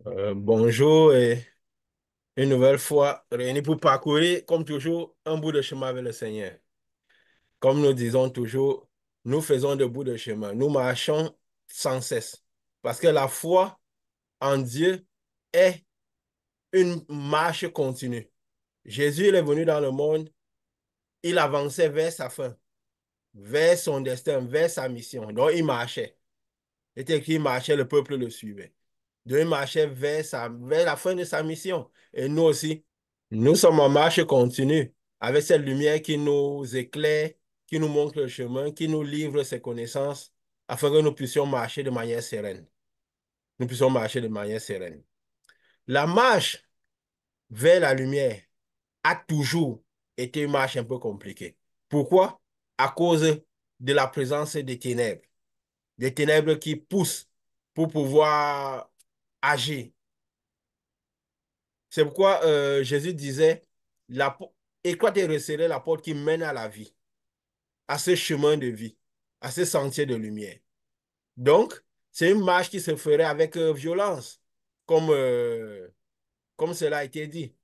Bonjour et une nouvelle fois réunis pour parcourir, comme toujours, un bout de chemin avec le Seigneur. Comme nous disons toujours, nous faisons de bouts de chemin. Nous marchons sans cesse. Parce que la foi en Dieu est une marche continue. Jésus, il est venu dans le monde, il avançait vers sa fin, vers son destin, vers sa mission. Donc, il marchait. Il était écrit, il marchait, le peuple le suivait. Donc, il marchait vers la fin de sa mission. Et nous aussi, nous sommes en marche continue avec cette lumière qui nous éclaire, qui nous montre le chemin, qui nous livre ses connaissances afin que nous puissions marcher de manière sereine. Nous puissions marcher de manière sereine. La marche vers la lumière a toujours été une marche un peu compliquée. Pourquoi? À cause de la présence des ténèbres qui poussent pour pouvoir agir. C'est pourquoi Jésus disait, étroite et resserrée la porte qui mène à la vie, à ce chemin de vie, à ce sentier de lumière. Donc, c'est une marche qui se ferait avec violence, comme, comme cela a été dit.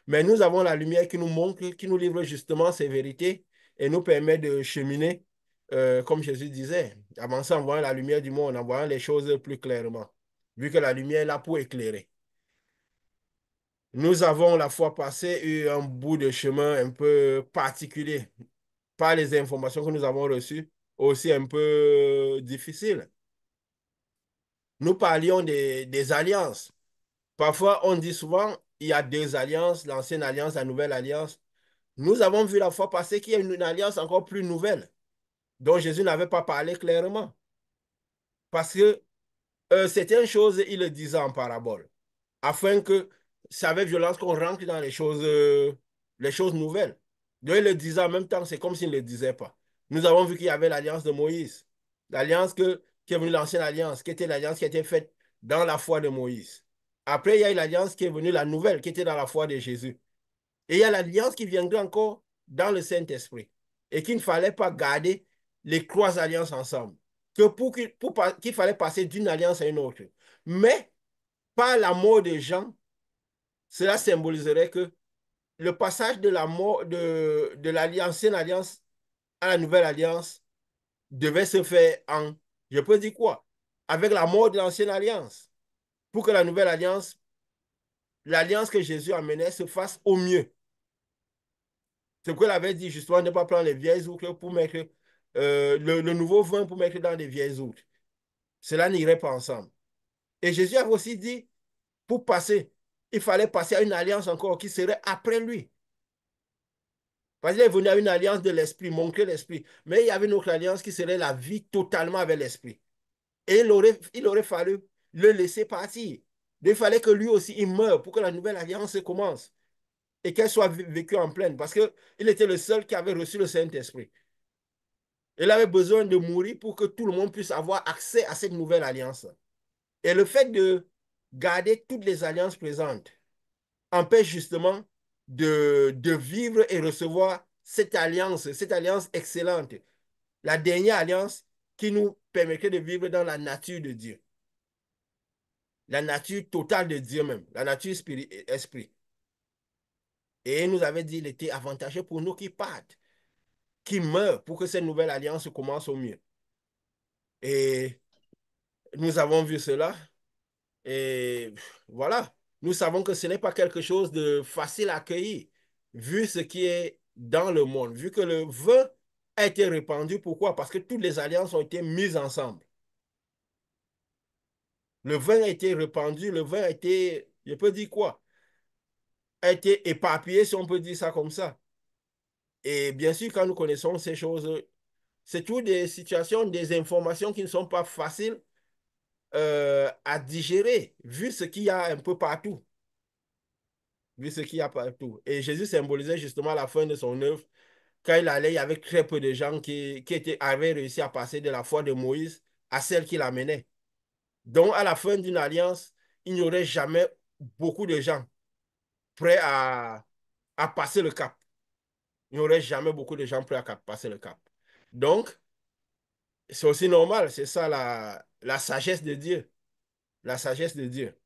Mais nous avons la lumière qui nous montre, qui nous livre justement ces vérités et nous permet de cheminer, comme Jésus disait, avancer en voyant la lumière du monde, en voyant les choses plus clairement, vu que la lumière est là pour éclairer. Nous avons la fois passée eu un bout de chemin un peu particulier par les informations que nous avons reçues, aussi un peu difficile. Nous parlions des alliances. Parfois, on dit souvent, il y a deux alliances, l'ancienne alliance, la nouvelle alliance. Nous avons vu la fois passée qu'il y a une alliance encore plus nouvelle, dont Jésus n'avait pas parlé clairement. Parce que certaines choses, il le disait en parabole, afin que c'est avec violence qu'on rentre dans les choses nouvelles. Donc, il le disait en même temps, c'est comme s'il ne le disait pas. Nous avons vu qu'il y avait l'alliance de Moïse, qui est venue l'ancienne alliance, qui était l'alliance qui a été faite dans la foi de Moïse. Après, il y a eu l'alliance qui est venue, la nouvelle, qui était dans la foi de Jésus. Et il y a l'alliance qui viendrait encore dans le Saint-Esprit. Et qu'il ne fallait pas garder les trois alliances ensemble. Que qu'il fallait passer d'une alliance à une autre. Mais par la mort des gens, cela symboliserait que le passage de la mort de l'ancienne alliance à la nouvelle alliance devait se faire en, je peux dire quoi, avec la mort de l'ancienne alliance, pour que la nouvelle alliance, l'alliance que Jésus amenait, se fasse au mieux. C'est pourquoi il avait dit justement de ne pas prendre les vieilles outres pour mettre le nouveau vin pour mettre dans des vieilles outres. Cela n'irait pas ensemble. Et Jésus avait aussi dit, pour passer, il fallait passer à une alliance encore qui serait après lui. Parce qu'il est venu à une alliance de l'esprit, montrer l'esprit. Mais il y avait une autre alliance qui serait la vie totalement avec l'esprit. Et il aurait fallu le laisser partir. Il fallait que lui aussi, il meure pour que la nouvelle alliance commence et qu'elle soit vécue en pleine. Parce qu'il était le seul qui avait reçu le Saint-Esprit. Il avait besoin de mourir pour que tout le monde puisse avoir accès à cette nouvelle alliance. Et le fait de garder toutes les alliances présentes empêche justement de vivre et recevoir cette alliance excellente, la dernière alliance qui nous permettrait de vivre dans la nature de Dieu, la nature totale de Dieu même, la nature esprit. Et il nous avait dit qu'il était avantageux pour nous qui partent, qui meurent pour que cette nouvelle alliance commence au mieux. Et nous avons vu cela. Et voilà, nous savons que ce n'est pas quelque chose de facile à accueillir, vu ce qui est dans le monde, vu que le vin a été répandu. Pourquoi? Parce que toutes les alliances ont été mises ensemble. Le vin a été répandu, le vin a été, je peux dire quoi? A été éparpillé, si on peut dire ça comme ça. Et bien sûr, quand nous connaissons ces choses, c'est toutes des situations, des informations qui ne sont pas faciles à digérer, vu ce qu'il y a un peu partout. Vu ce qu'il y a partout. Et Jésus symbolisait justement la fin de son œuvre. Quand il allait, il y avait très peu de gens avaient réussi à passer de la foi de Moïse à celle qu'il amenait. Donc, à la fin d'une alliance, il n'y aurait jamais beaucoup de gens prêts à passer le cap. Il n'y aurait jamais beaucoup de gens prêts à passer le cap. Donc, c'est aussi normal. C'est ça la sagesse de Dieu. La sagesse de Dieu.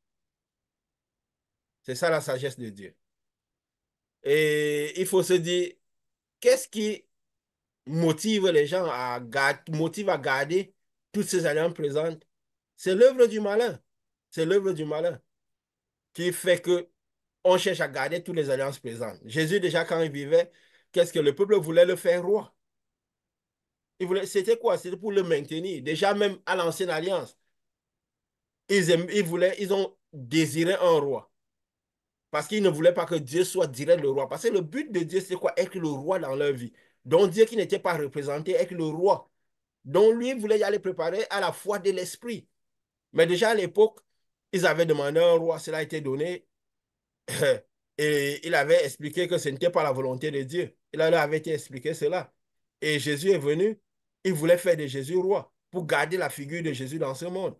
C'est ça la sagesse de Dieu. Et il faut se dire, qu'est-ce qui motive les gens motive à garder toutes ces alliances présentes? C'est l'œuvre du malin. C'est l'œuvre du malin qui fait que on cherche à garder toutes les alliances présentes. Jésus, déjà, quand il vivait, qu'est-ce que le peuple voulait le faire roi? C'était quoi? C'était pour le maintenir. Déjà, même à l'ancienne alliance, ils ont désiré un roi. Parce qu'ils ne voulaient pas que Dieu soit direct le roi. Parce que le but de Dieu, c'est quoi? Être le roi dans leur vie. Donc Dieu qui n'était pas représenté, être le roi. Donc lui voulait y aller préparer à la foi de l'esprit. Mais déjà à l'époque, ils avaient demandé un roi, cela a été donné. Et il avait expliqué que ce n'était pas la volonté de Dieu. Il leur avait été expliqué cela. Et Jésus est venu, il voulait faire de Jésus roi pour garder la figure de Jésus dans ce monde.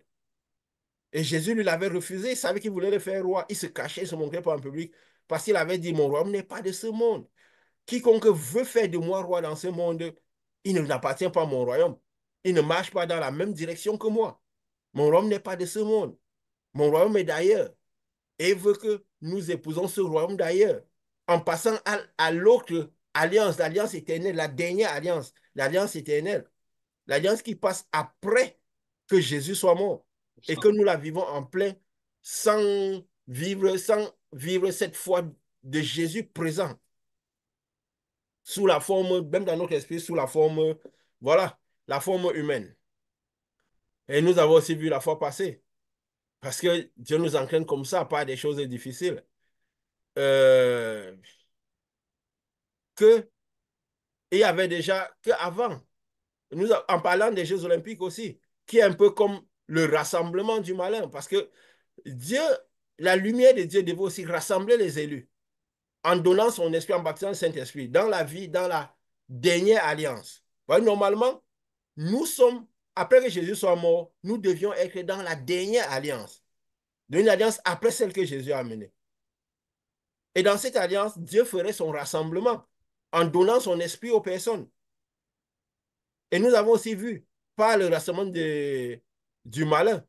Et Jésus lui l'avait refusé, il savait qu'il voulait le faire roi. Il se cachait, il se montrait pas en public parce qu'il avait dit, mon royaume n'est pas de ce monde. Quiconque veut faire de moi roi dans ce monde, il ne n'appartient pas à mon royaume. Il ne marche pas dans la même direction que moi. Mon royaume n'est pas de ce monde. Mon royaume est d'ailleurs. Et il veut que nous épousons ce royaume d'ailleurs. En passant à l'autre alliance, l'alliance éternelle, la dernière alliance, l'alliance éternelle. L'alliance qui passe après que Jésus soit mort et que nous la vivons en plein sans vivre cette foi de Jésus présent sous la forme, même dans notre esprit, sous la forme, voilà, la forme humaine. Et nous avons aussi vu la fois passée, parce que Dieu nous entraîne comme ça, pas des choses difficiles, euh, que il y avait déjà, qu'avant, en parlant des Jeux Olympiques aussi, qui est un peu comme le rassemblement du malin, parce que Dieu, la lumière de Dieu devait aussi rassembler les élus en donnant son esprit, en baptisant le Saint-Esprit dans la vie, dans la dernière alliance. Ouais, normalement, nous sommes, après que Jésus soit mort, nous devions être dans la dernière alliance, d'une alliance après celle que Jésus a menée. Et dans cette alliance, Dieu ferait son rassemblement en donnant son esprit aux personnes. Et nous avons aussi vu, par le rassemblement du malin,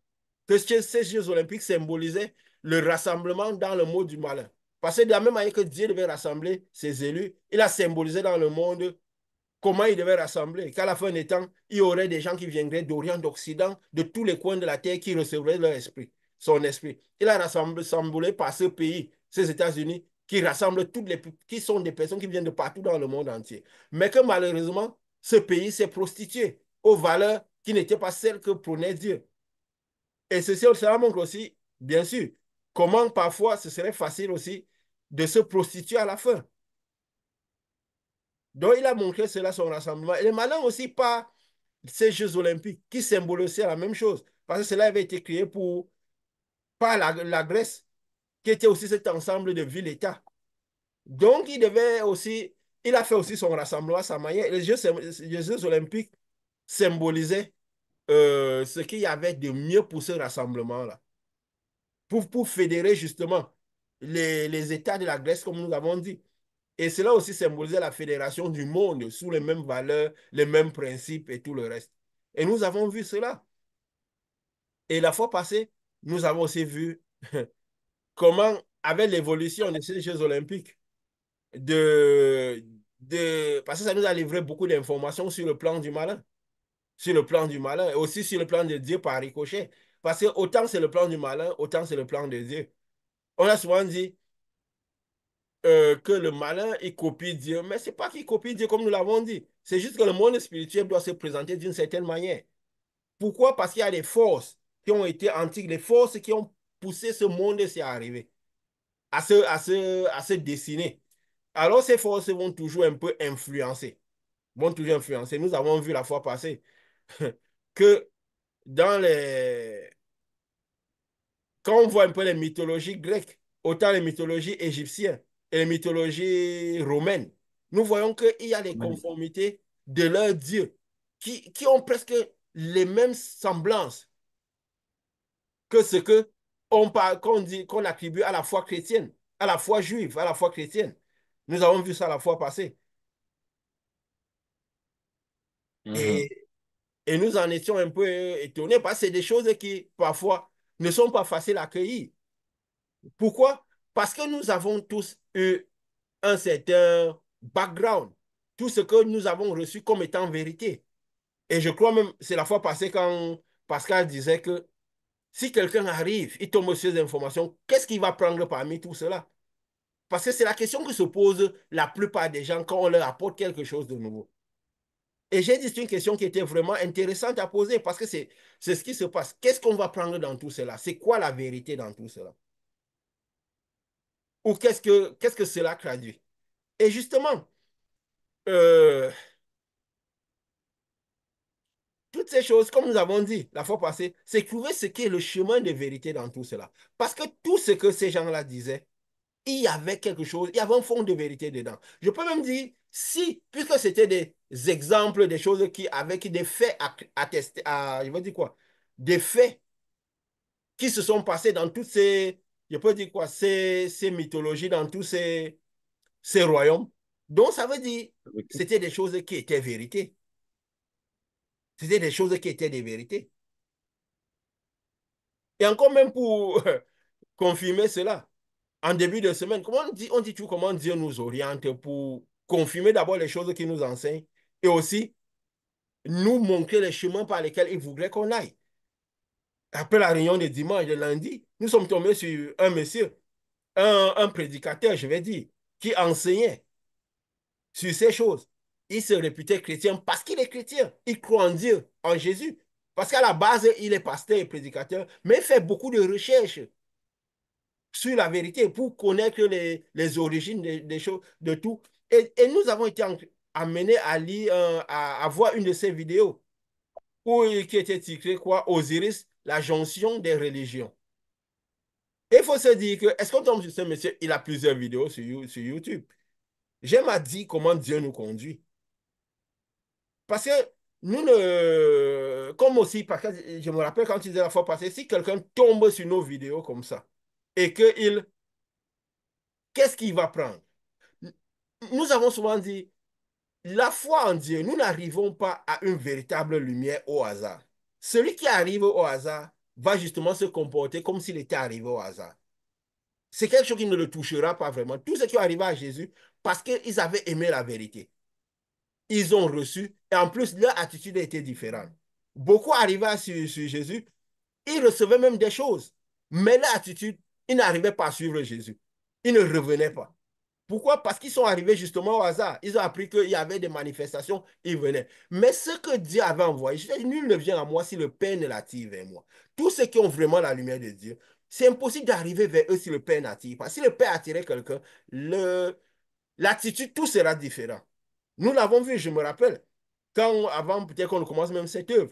que ces Jeux olympiques symbolisaient le rassemblement dans le monde du malin. Parce que de la même manière que Dieu devait rassembler ses élus, il a symbolisé dans le monde comment il devait rassembler. Qu'à la fin des temps, il y aurait des gens qui viendraient d'Orient, d'Occident, de tous les coins de la terre qui recevraient leur esprit, son esprit. Il a rassemblé par ce pays, ces États-Unis, qui rassemblent qui sont des personnes qui viennent de partout dans le monde entier. Mais que malheureusement, ce pays s'est prostitué aux valeurs qui n'étaient pas celles que prônait Dieu. Et cela montre aussi, bien sûr, comment parfois ce serait facile aussi de se prostituer à la fin. Donc, il a montré cela, son rassemblement. Et les malins aussi par ces Jeux olympiques qui symbolisaient la même chose. Parce que cela avait été créé par la Grèce, qui était aussi cet ensemble de villes-États. Donc, il a fait aussi son rassemblement à sa manière. Les Jeux olympiques symbolisaient ce qu'il y avait de mieux pour ce rassemblement-là. Pour fédérer justement les États de la Grèce, comme nous avons dit. Et cela aussi symbolisait la fédération du monde sous les mêmes valeurs, les mêmes principes et tout le reste. Et nous avons vu cela. Et la fois passée, nous avons aussi vu comment, avec l'évolution de ces Jeux olympiques, parce que ça nous a livré beaucoup d'informations sur le plan du malin, sur le plan du malin, et aussi sur le plan de Dieu par ricochet. Parce que autant c'est le plan du malin, autant c'est le plan de Dieu. On a souvent dit que le malin, il copie Dieu, mais ce n'est pas qu'il copie Dieu comme nous l'avons dit. C'est juste que le monde spirituel doit se présenter d'une certaine manière. Pourquoi? Parce qu'il y a des forces qui ont été antiques, des forces qui ont poussé ce monde-ci à arriver, à se dessiner. Alors ces forces vont toujours un peu influencer, vont toujours influencer. Nous avons vu la fois passée que dans les, quand on voit un peu les mythologies grecques, autant les mythologies égyptiennes et les mythologies romaines, nous voyons qu'il y a des Oui. conformités de leurs dieux qui ont presque les mêmes semblances que ce que qu'on dit, qu'on attribue à la foi chrétienne, à la foi juive, à la foi chrétienne. Nous avons vu ça la fois passée. Mhm. Et, et nous en étions un peu étonnés parce que c'est des choses qui, parfois, ne sont pas faciles à accueillir. Pourquoi? Parce que nous avons tous eu un certain background, tout ce que nous avons reçu comme étant vérité. Et je crois même, c'est la fois passée quand Pascal disait que si quelqu'un arrive, il tombe sur ces informations, qu'est-ce qu'il va prendre parmi tout cela? Parce que c'est la question que se posent la plupart des gens quand on leur apporte quelque chose de nouveau. Et j'ai dit, c'est une question qui était vraiment intéressante à poser parce que c'est ce qui se passe. Qu'est-ce qu'on va prendre dans tout cela? C'est quoi la vérité dans tout cela? Ou qu'est-ce que cela traduit? Et justement, euh, toutes ces choses, comme nous avons dit la fois passée, c'est trouver ce qui est le chemin de vérité dans tout cela. Parce que tout ce que ces gens-là disaient, il y avait quelque chose, il y avait un fond de vérité dedans. Je peux même dire, si, puisque c'était des exemples, des choses qui, avec des faits attestés, je veux dire quoi, des faits qui se sont passés dans toutes ces, je peux dire quoi, ces mythologies, dans tous ces royaumes. Donc, ça veut dire, c'était des choses qui étaient vérités. C'était des choses qui étaient des vérités. Et encore même pour confirmer cela, en début de semaine, comment on dit tout comment Dieu nous oriente pour confirmer d'abord les choses qu'il nous enseigne et aussi nous montrer les chemins par lesquels il voudrait qu'on aille. Après la réunion de dimanche, de lundi, nous sommes tombés sur un monsieur, un prédicateur, je vais dire, qui enseignait sur ces choses. Il se réputait chrétien parce qu'il est chrétien. Il croit en Dieu, en Jésus. Parce qu'à la base, il est pasteur et prédicateur, mais il fait beaucoup de recherches sur la vérité pour connaître les origines des choses, de tout. Et nous avons été amenés à lire, à voir une de ces vidéos qui était titrée quoi, Osiris, la jonction des religions. Et il faut se dire que, est-ce qu'on tombe sur ce monsieur? Il a plusieurs vidéos sur YouTube. J'aime à dire comment Dieu nous conduit. Parce que nous ne. Comme aussi, parce que je me rappelle quand tu disais la fois passée, si quelqu'un tombe sur nos vidéos comme ça, et qu'il. Qu'est-ce qu'il va prendre? Nous avons souvent dit, la foi en Dieu, nous n'arrivons pas à une véritable lumière au hasard. Celui qui arrive au hasard va justement se comporter comme s'il était arrivé au hasard. C'est quelque chose qui ne le touchera pas vraiment. Tous ceux qui sont arrivés à Jésus, parce qu'ils avaient aimé la vérité, ils ont reçu, et en plus, leur attitude a été différente. Beaucoup arrivaient sur Jésus, ils recevaient même des choses, mais leur attitude, ils n'arrivaient pas à suivre Jésus. Ils ne revenaient pas. Pourquoi? Parce qu'ils sont arrivés justement au hasard. Ils ont appris qu'il y avait des manifestations, ils venaient. Mais ce que Dieu avait envoyé, je dis, nul ne vient à moi si le Père ne l'attire vers moi. Tous ceux qui ont vraiment la lumière de Dieu, c'est impossible d'arriver vers eux si le Père n'attire pas. Si le Père attirait quelqu'un, l'attitude, tout sera différent. Nous l'avons vu, je me rappelle, quand avant, peut-être qu'on commence même cette œuvre.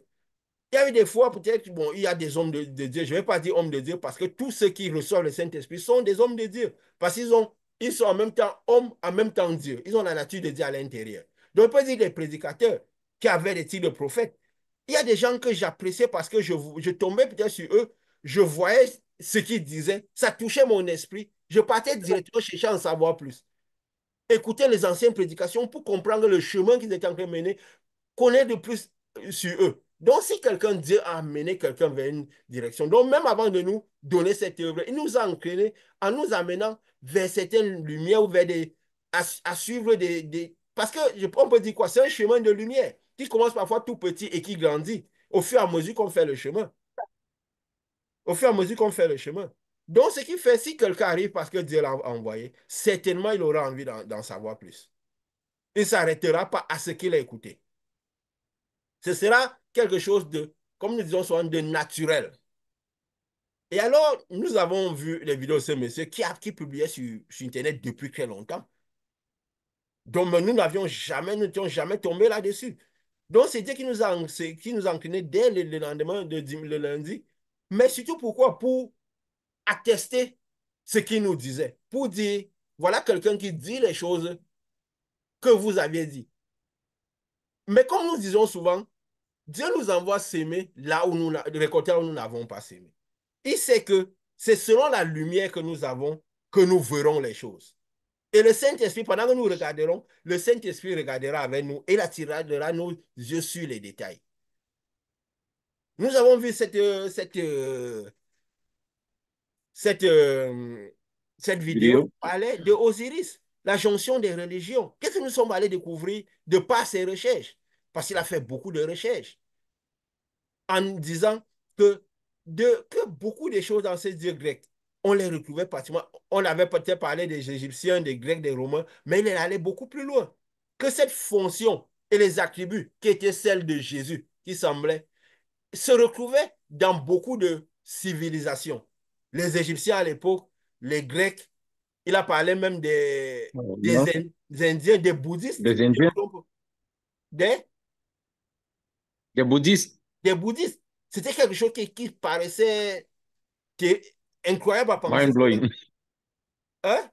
Il y a eu des fois, peut-être, bon, il y a des hommes de Dieu. Je ne vais pas dire hommes de Dieu parce que tous ceux qui reçoivent le Saint-Esprit sont des hommes de Dieu. Parce ils sont en même temps hommes, en même temps Dieu. Ils ont la nature de Dieu à l'intérieur. Donc, on peut dire des prédicateurs qui avaient des titres de prophètes. Il y a des gens que j'appréciais parce que je tombais peut-être sur eux, je voyais ce qu'ils disaient, ça touchait mon esprit. Je partais directement chercher à en savoir plus. Écouter les anciennes prédications pour comprendre le chemin qu'ils étaient en train de mener, connaître de plus sur eux. Donc, si quelqu'un, Dieu a amené quelqu'un vers une direction, donc même avant de nous donner cette œuvre, il nous a entraînés en nous amenant vers certaines lumières ou vers à suivre parce que, on peut dire quoi, c'est un chemin de lumière qui commence parfois tout petit et qui grandit au fur et à mesure qu'on fait le chemin. Au fur et à mesure qu'on fait le chemin. Donc, ce qui fait, si quelqu'un arrive parce que Dieu l'a envoyé, certainement il aura envie d'en savoir plus. Il ne s'arrêtera pas à ce qu'il a écouté. Ce sera quelque chose de, comme nous disons souvent, de naturel. Et alors, nous avons vu les vidéos de ce monsieur qui publiait sur Internet depuis très longtemps. Donc, nous n'avions jamais, nous n'étions jamais tombé là-dessus. Donc, c'est Dieu qui nous a entraînés dès le lendemain, le lundi. Mais surtout pourquoi? Pour attester ce qu'il nous disait. Pour dire, voilà quelqu'un qui dit les choses que vous aviez dit. Mais comme nous disons souvent, Dieu nous envoie s'aimer là où nous, récolter là où nous n'avons pas s'aimé. Il sait que c'est selon la lumière que nous avons que nous verrons les choses. Et le Saint-Esprit, pendant que nous regarderons, le Saint-Esprit regardera avec nous et il attirera nos yeux sur les détails. Nous avons vu cette cette vidéo Vidéo. parlait de Osiris, la jonction des religions. Qu'est-ce que nous sommes allés découvrir de par ses recherches? Parce qu'il a fait beaucoup de recherches en disant que beaucoup de choses dans ces dieux grecs, on les retrouvait pratiquement. On avait peut-être parlé des Égyptiens, des Grecs, des Romains, mais il est allé beaucoup plus loin. Que cette fonction et les attributs qui étaient celles de Jésus, qui semblaient, se retrouvaient dans beaucoup de civilisations. Les Égyptiens à l'époque, les Grecs, il a parlé même Voilà. des Indiens, des bouddhistes, Des Indiens, des, des bouddhistes. des bouddhistes. C'était quelque chose qui paraissait incroyable à penser cela. Mind-blowing. Hein?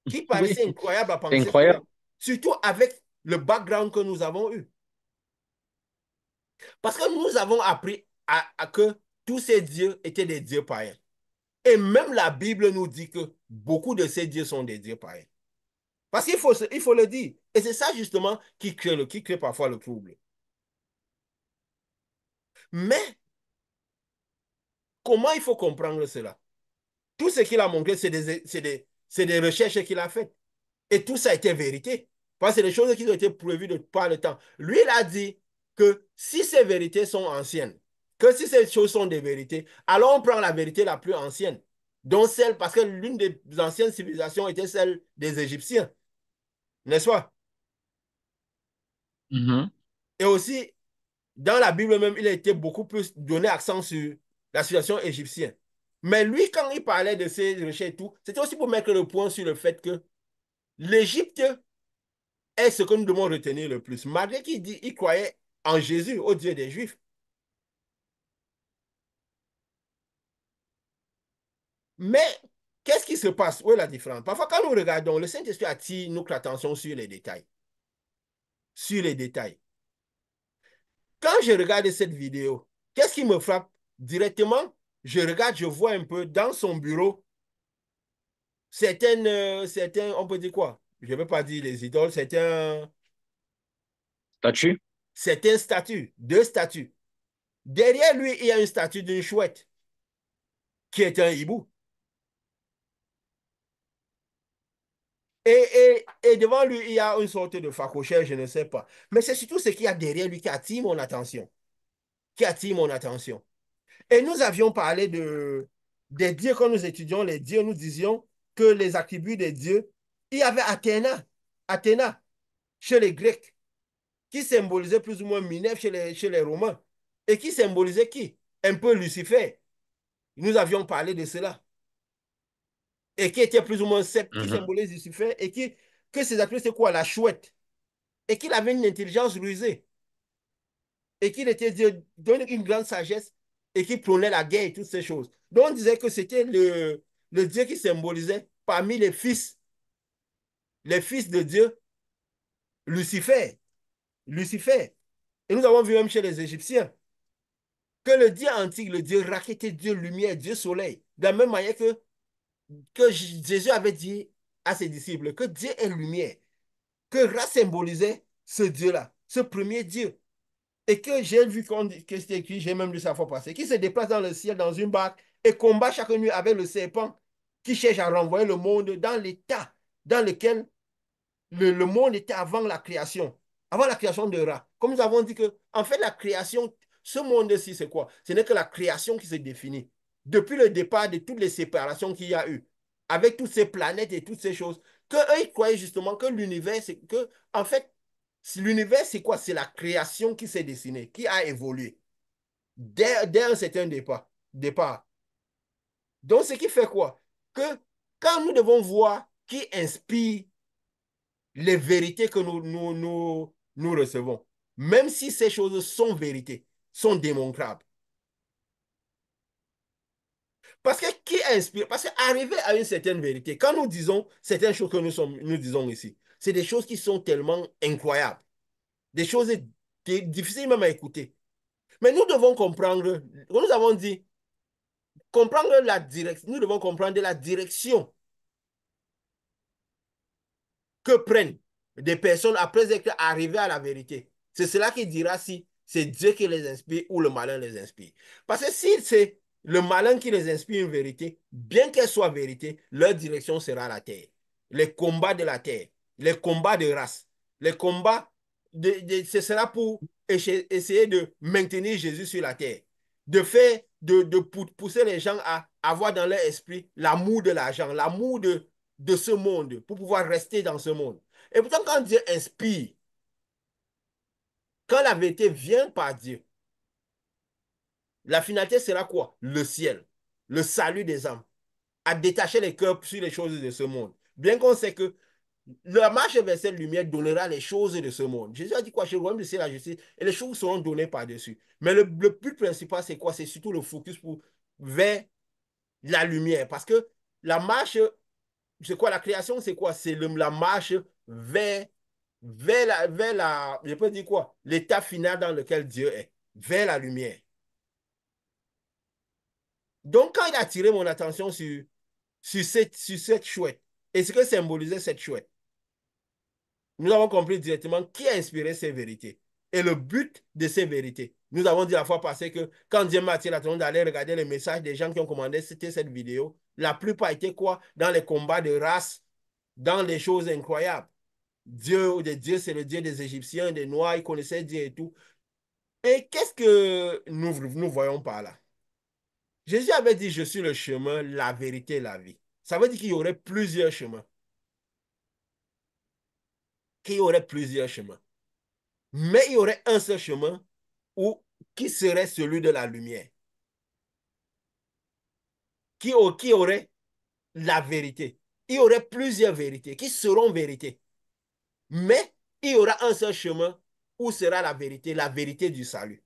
Qui Oui, paraissait incroyable à c'est penser cela. incroyable. Surtout avec le background que nous avons eu. Parce que nous avons appris que tous ces dieux étaient des dieux païens. Et même la Bible nous dit que beaucoup de ces dieux sont des dieux païens. Parce il faut le dire. Et c'est ça justement qui crée parfois le trouble. Mais comment il faut comprendre cela? Tout ce qu'il a montré, c'est des recherches qu'il a faites. Et tout ça a été vérité. Parce que c'est des choses qui ont été prévues par le temps. Lui, il a dit que si ces vérités sont anciennes, que si ces choses sont des vérités, alors on prend la vérité la plus ancienne. Donc celle, parce que l'une des anciennes civilisations était celle des Égyptiens, n'est-ce pas? Mhm. Et aussi, dans la Bible même, il a été beaucoup plus donné accent sur la situation égyptienne. Mais lui, quand il parlait de ses recherches et tout, c'était aussi pour mettre le point sur le fait que l'Égypte est ce que nous devons retenir le plus. Malgré qu'il dit il croyait en Jésus, au Dieu des Juifs. Mais qu'est-ce qui se passe? Où est la différence? Parfois, quand nous regardons, le Saint-Esprit attire notre attention sur les détails. Sur les détails. Quand je regarde cette vidéo, qu'est-ce qui me frappe directement? Je regarde, je vois un peu dans son bureau on peut dire quoi? Je ne veux pas dire les idoles, Statue? certaines statues, deux statues. Derrière lui, il y a une statue d'une chouette qui est un hibou. Et devant lui, il y a une sorte de facochère, je ne sais pas. Mais c'est surtout ce qu'il y a derrière lui qui attire mon attention. Qui attire mon attention. Et nous avions parlé des dieux quand nous étudions les dieux. Nous disions que les attributs des dieux, il y avait Athéna chez les Grecs, qui symbolisait plus ou moins Minerve chez les Romains. Et qui symbolisait qui? Un peu Lucifer. Nous avions parlé de cela. Et qui était plus ou moins Sept, qui Mhm. symbolise Lucifer. Que ses attributs, c'est quoi? La chouette. Et qu'il avait une intelligence rusée. Et qu'il était Dieu, donne une grande sagesse et qui prônait la guerre et toutes ces choses. Donc on disait que c'était le Dieu qui symbolisait parmi les fils de Dieu, Lucifer. Lucifer. Et nous avons vu même chez les Égyptiens que le Dieu antique, le Dieu Ra, était Dieu lumière, Dieu soleil. De la même manière que Jésus avait dit à ses disciples que Dieu est lumière, que Ra symbolisait ce Dieu-là, ce premier Dieu. Et que j'ai vu que c'était écrit, j'ai même lu ça fois passée, qui se déplace dans le ciel dans une barque et combat chaque nuit avec le serpent qui cherche à renvoyer le monde dans l'état dans lequel le monde était avant la création de Ra. Comme nous avons dit que, en fait, la création, ce monde-ci, c'est quoi? Ce n'est que la création qui se définit. Depuis le départ de toutes les séparations qu'il y a eu, avec toutes ces planètes et toutes ces choses, que eux, ils croyaient justement que l'univers, c'est que, en fait, l'univers, c'est quoi? C'est la création qui s'est dessinée, qui a évolué dès un certain départ. Donc, ce qui fait quoi? Que quand nous devons voir qui inspire les vérités que nous recevons, même si ces choses sont vérités, sont démontrables. Parce que qui inspire? Parce qu'arriver à une certaine vérité, quand nous disons certaines choses que nous disons ici, c'est des choses qui sont tellement incroyables, des choses difficiles même à écouter. Mais nous devons comprendre, comme nous avons dit, comprendre la direction, nous devons comprendre la direction que prennent des personnes après être arrivées à la vérité. C'est cela qui dira si c'est Dieu qui les inspire ou le malin les inspire. Parce que si c'est le malin qui les inspire une vérité, bien qu'elle soit vérité, leur direction sera la terre. Les combats de la terre, les combats de race, les combats, ce sera pour essayer de maintenir Jésus sur la terre, de faire, de pousser les gens à avoir dans leur esprit l'amour de l'argent, l'amour de ce monde, pour pouvoir rester dans ce monde. Et pourtant, quand Dieu inspire, quand la vérité vient par Dieu, la finalité sera quoi? Le ciel, le salut des âmes, à détacher les cœurs sur les choses de ce monde. Bien qu'on sait que la marche vers cette lumière donnera les choses de ce monde. Jésus a dit quoi? Chez le royaume de la justice, et les choses seront données par-dessus. Mais le but principal, c'est quoi? C'est surtout le focus vers la lumière. Parce que la marche, c'est quoi? La création, c'est quoi? C'est la marche vers je peux dire quoi? L'état final dans lequel Dieu est, vers la lumière. Donc, quand il a attiré mon attention sur cette chouette, et ce que symbolisait cette chouette, nous avons compris directement qui a inspiré ces vérités et le but de ces vérités. Nous avons dit la fois passée que quand Dieu m'a attiré l'attention d'aller regarder les messages des gens qui ont commandé cette vidéo, la plupart étaient quoi? Dans les combats de race, dans les choses incroyables. Dieu, c'est le Dieu des Égyptiens, des Noirs, ils connaissaient Dieu et tout. Et qu'est-ce que nous voyons par là? Jésus avait dit, je suis le chemin, la vérité et la vie. Ça veut dire qu'il y aurait plusieurs chemins. Qu'il y aurait plusieurs chemins. Mais il y aurait un seul chemin où, qui serait celui de la lumière. Qui aurait la vérité. Il y aurait plusieurs vérités qui seront vérités. Mais il y aura un seul chemin où sera la vérité du salut.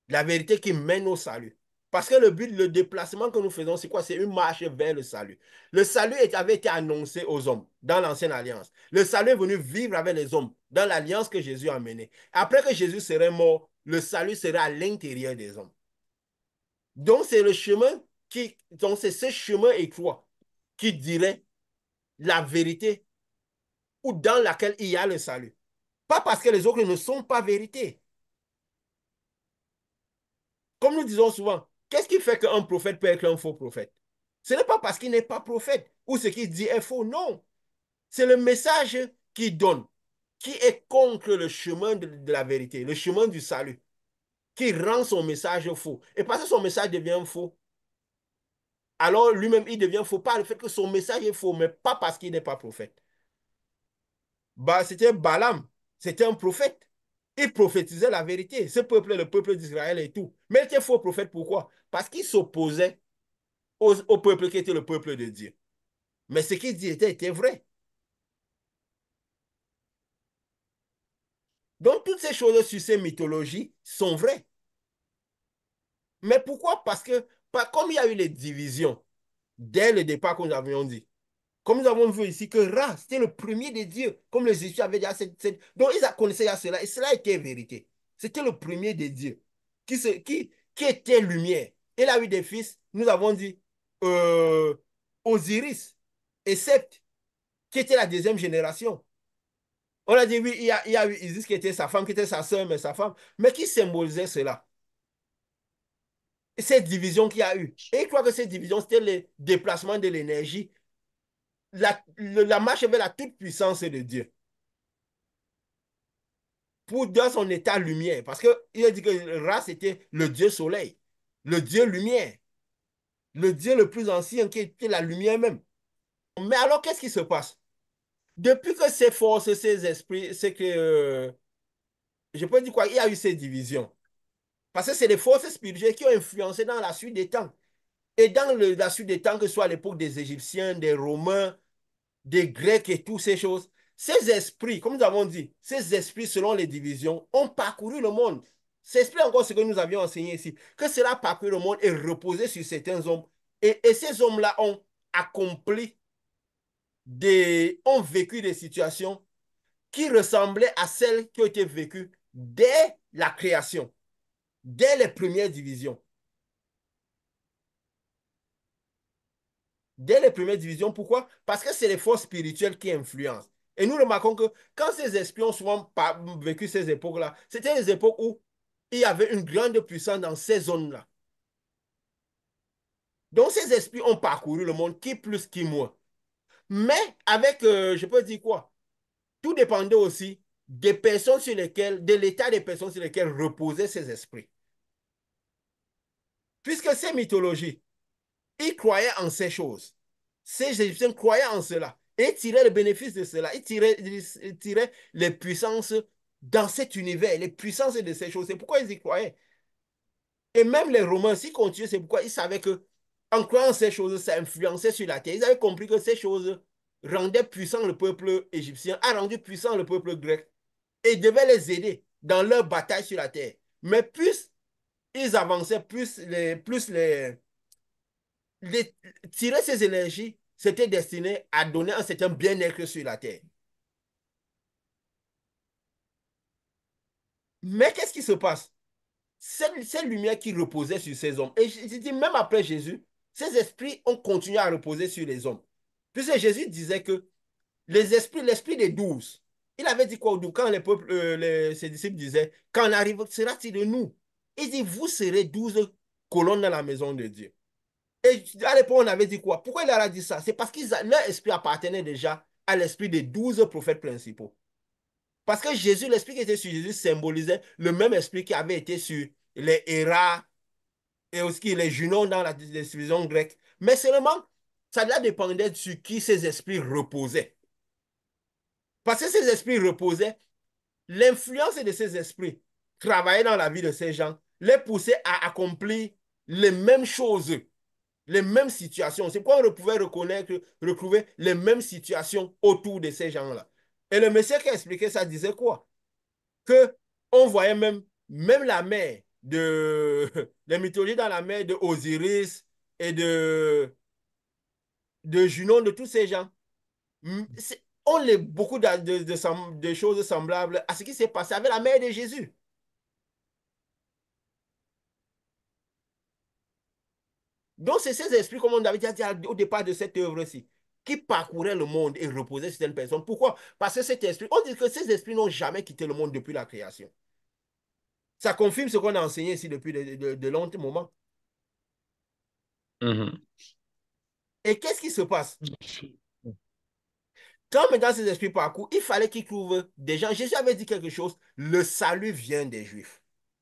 La vérité qui mène au salut. Parce que le but, le déplacement que nous faisons, c'est quoi? C'est une marche vers le salut. Le salut avait été annoncé aux hommes dans l'ancienne alliance. Le salut est venu vivre avec les hommes dans l'alliance que Jésus a menée. Après que Jésus serait mort, le salut serait à l'intérieur des hommes. Donc, c'est le chemin donc c'est ce chemin étroit qui dirait la vérité ou dans laquelle il y a le salut. Pas parce que les autres ne sont pas vérité. Comme nous disons souvent, qu'est-ce qui fait qu'un prophète peut être un faux prophète? Ce n'est pas parce qu'il n'est pas prophète ou ce qu'il dit est faux, non. C'est le message qu'il donne qui est contre le chemin de la vérité, le chemin du salut, qui rend son message faux. Et parce que son message devient faux, alors lui-même, il devient faux par le fait que son message est faux, mais pas parce qu'il n'est pas prophète. C'était Balaam, c'était un prophète. Il prophétisait la vérité. Ce peuple est le peuple d'Israël et tout. Mais il était faux prophète, pourquoi? Parce qu'il s'opposait au peuple qui était le peuple de Dieu. Mais ce qu'il dit était vrai. Donc, toutes ces choses sur ces mythologies sont vraies. Mais pourquoi? Parce que, comme il y a eu les divisions, dès le départ, comme nous avions dit, comme nous avons vu ici que Ra, c'était le premier des dieux, comme les Égyptiens avaient déjà donc ils connaissaient déjà cela, et cela était vérité. C'était le premier des dieux qui était lumière. Il a eu des fils, nous avons dit euh, Osiris et Seth, qui était la deuxième génération. On a dit oui, il y a eu Isis qui était sa femme, qui était sa sœur, mais sa femme, mais qui symbolisait cela? Cette division qu'il y a eu. Et je crois que cette division, c'était le déplacement de l'énergie, la marche vers la toute-puissance de Dieu. Pour dans son état lumière. Parce qu'il a dit que Ra, c'était le Dieu soleil, le Dieu lumière, le Dieu le plus ancien qui était la lumière même. Mais alors, qu'est-ce qui se passe? Depuis que ces forces, ces esprits, c'est que, je peux dire quoi, il y a eu ces divisions. Parce que c'est les forces spirituelles qui ont influencé dans la suite des temps. Et dans la suite des temps, que ce soit à l'époque des Égyptiens, des Romains, des Grecs et toutes ces choses, ces esprits, comme nous avons dit, ces esprits, selon les divisions, ont parcouru le monde. Ces esprits, encore ce que nous avions enseigné ici, que cela a parcouru le monde et reposé sur certains hommes. Et ces hommes-là ont accompli ont vécu des situations qui ressemblaient à celles qui ont été vécues dès la création, dès les premières divisions. Dès les premières divisions, pourquoi? Parce que c'est les forces spirituelles qui influencent. Et nous remarquons que quand ces esprits ont souvent vécu ces époques-là, c'était les époques où il y avait une grande puissance dans ces zones-là. Donc, ces esprits ont parcouru le monde, qui plus, qui moins. Mais avec, je peux dire quoi? Tout dépendait aussi des personnes sur lesquelles, de l'état des personnes sur lesquelles reposaient ces esprits. Puisque ces mythologies, ils croyaient en ces choses. Ces Égyptiens croyaient en cela. Et ils tiraient le bénéfice de cela. Ils tiraient les puissances dans cet univers, les puissances de ces choses. C'est pourquoi ils y croyaient. Et même les Romains, s'ils continuaient, c'est pourquoi ils savaient que, en croyant en ces choses, ça influençait sur la terre. Ils avaient compris que ces choses rendaient puissant le peuple égyptien, a rendu puissant le peuple grec et devaient les aider dans leur bataille sur la terre. Mais plus ils avançaient, les tirer ces énergies, c'était destiné à donner un certain bien-être sur la terre. Mais qu'est-ce qui se passe? Cette lumière qui reposait sur ces hommes, et je dis même après Jésus, ces esprits ont continué à reposer sur les hommes. Puisque Jésus disait que les esprits, l'esprit des 12, il avait dit quoi quand les peuples, ses disciples disaient, quand on arrive, sera-t-il de nous? Il dit, vous serez 12 colonnes dans la maison de Dieu. Et à l'époque, on avait dit quoi? Pourquoi il leur a dit ça? C'est parce que leur esprit appartenait déjà à l'esprit des 12 prophètes principaux. Parce que Jésus, l'esprit qui était sur Jésus symbolisait le même esprit qui avait été sur les Héras et aussi les Junons dans la division grecque. Mais seulement, ça dépendait sur qui ces esprits reposaient. Parce que ces esprits reposaient, l'influence de ces esprits travaillait dans la vie de ces gens, les poussait à accomplir les mêmes choses, les mêmes situations. C'est pourquoi on pouvait reconnaître, retrouver les mêmes situations autour de ces gens-là. Et le monsieur qui a expliqué ça disait quoi? Que on voyait même la mère de les mythologies dans la mère de Osiris et de Junon, de tous ces gens. On a beaucoup de choses semblables à ce qui s'est passé avec la mère de Jésus. Donc, c'est ces esprits, comme on avait dit au départ de cette œuvre-ci, qui parcouraient le monde et reposaient sur certaines personnes. Pourquoi? Parce que cet esprit, on dit que ces esprits n'ont jamais quitté le monde depuis la création. Ça confirme ce qu'on a enseigné ici depuis de longs moments. Mhm. Et qu'est-ce qui se passe? Quand maintenant ces esprits parcourent, il fallait qu'ils trouvent des gens. Jésus avait dit quelque chose, le salut vient des Juifs.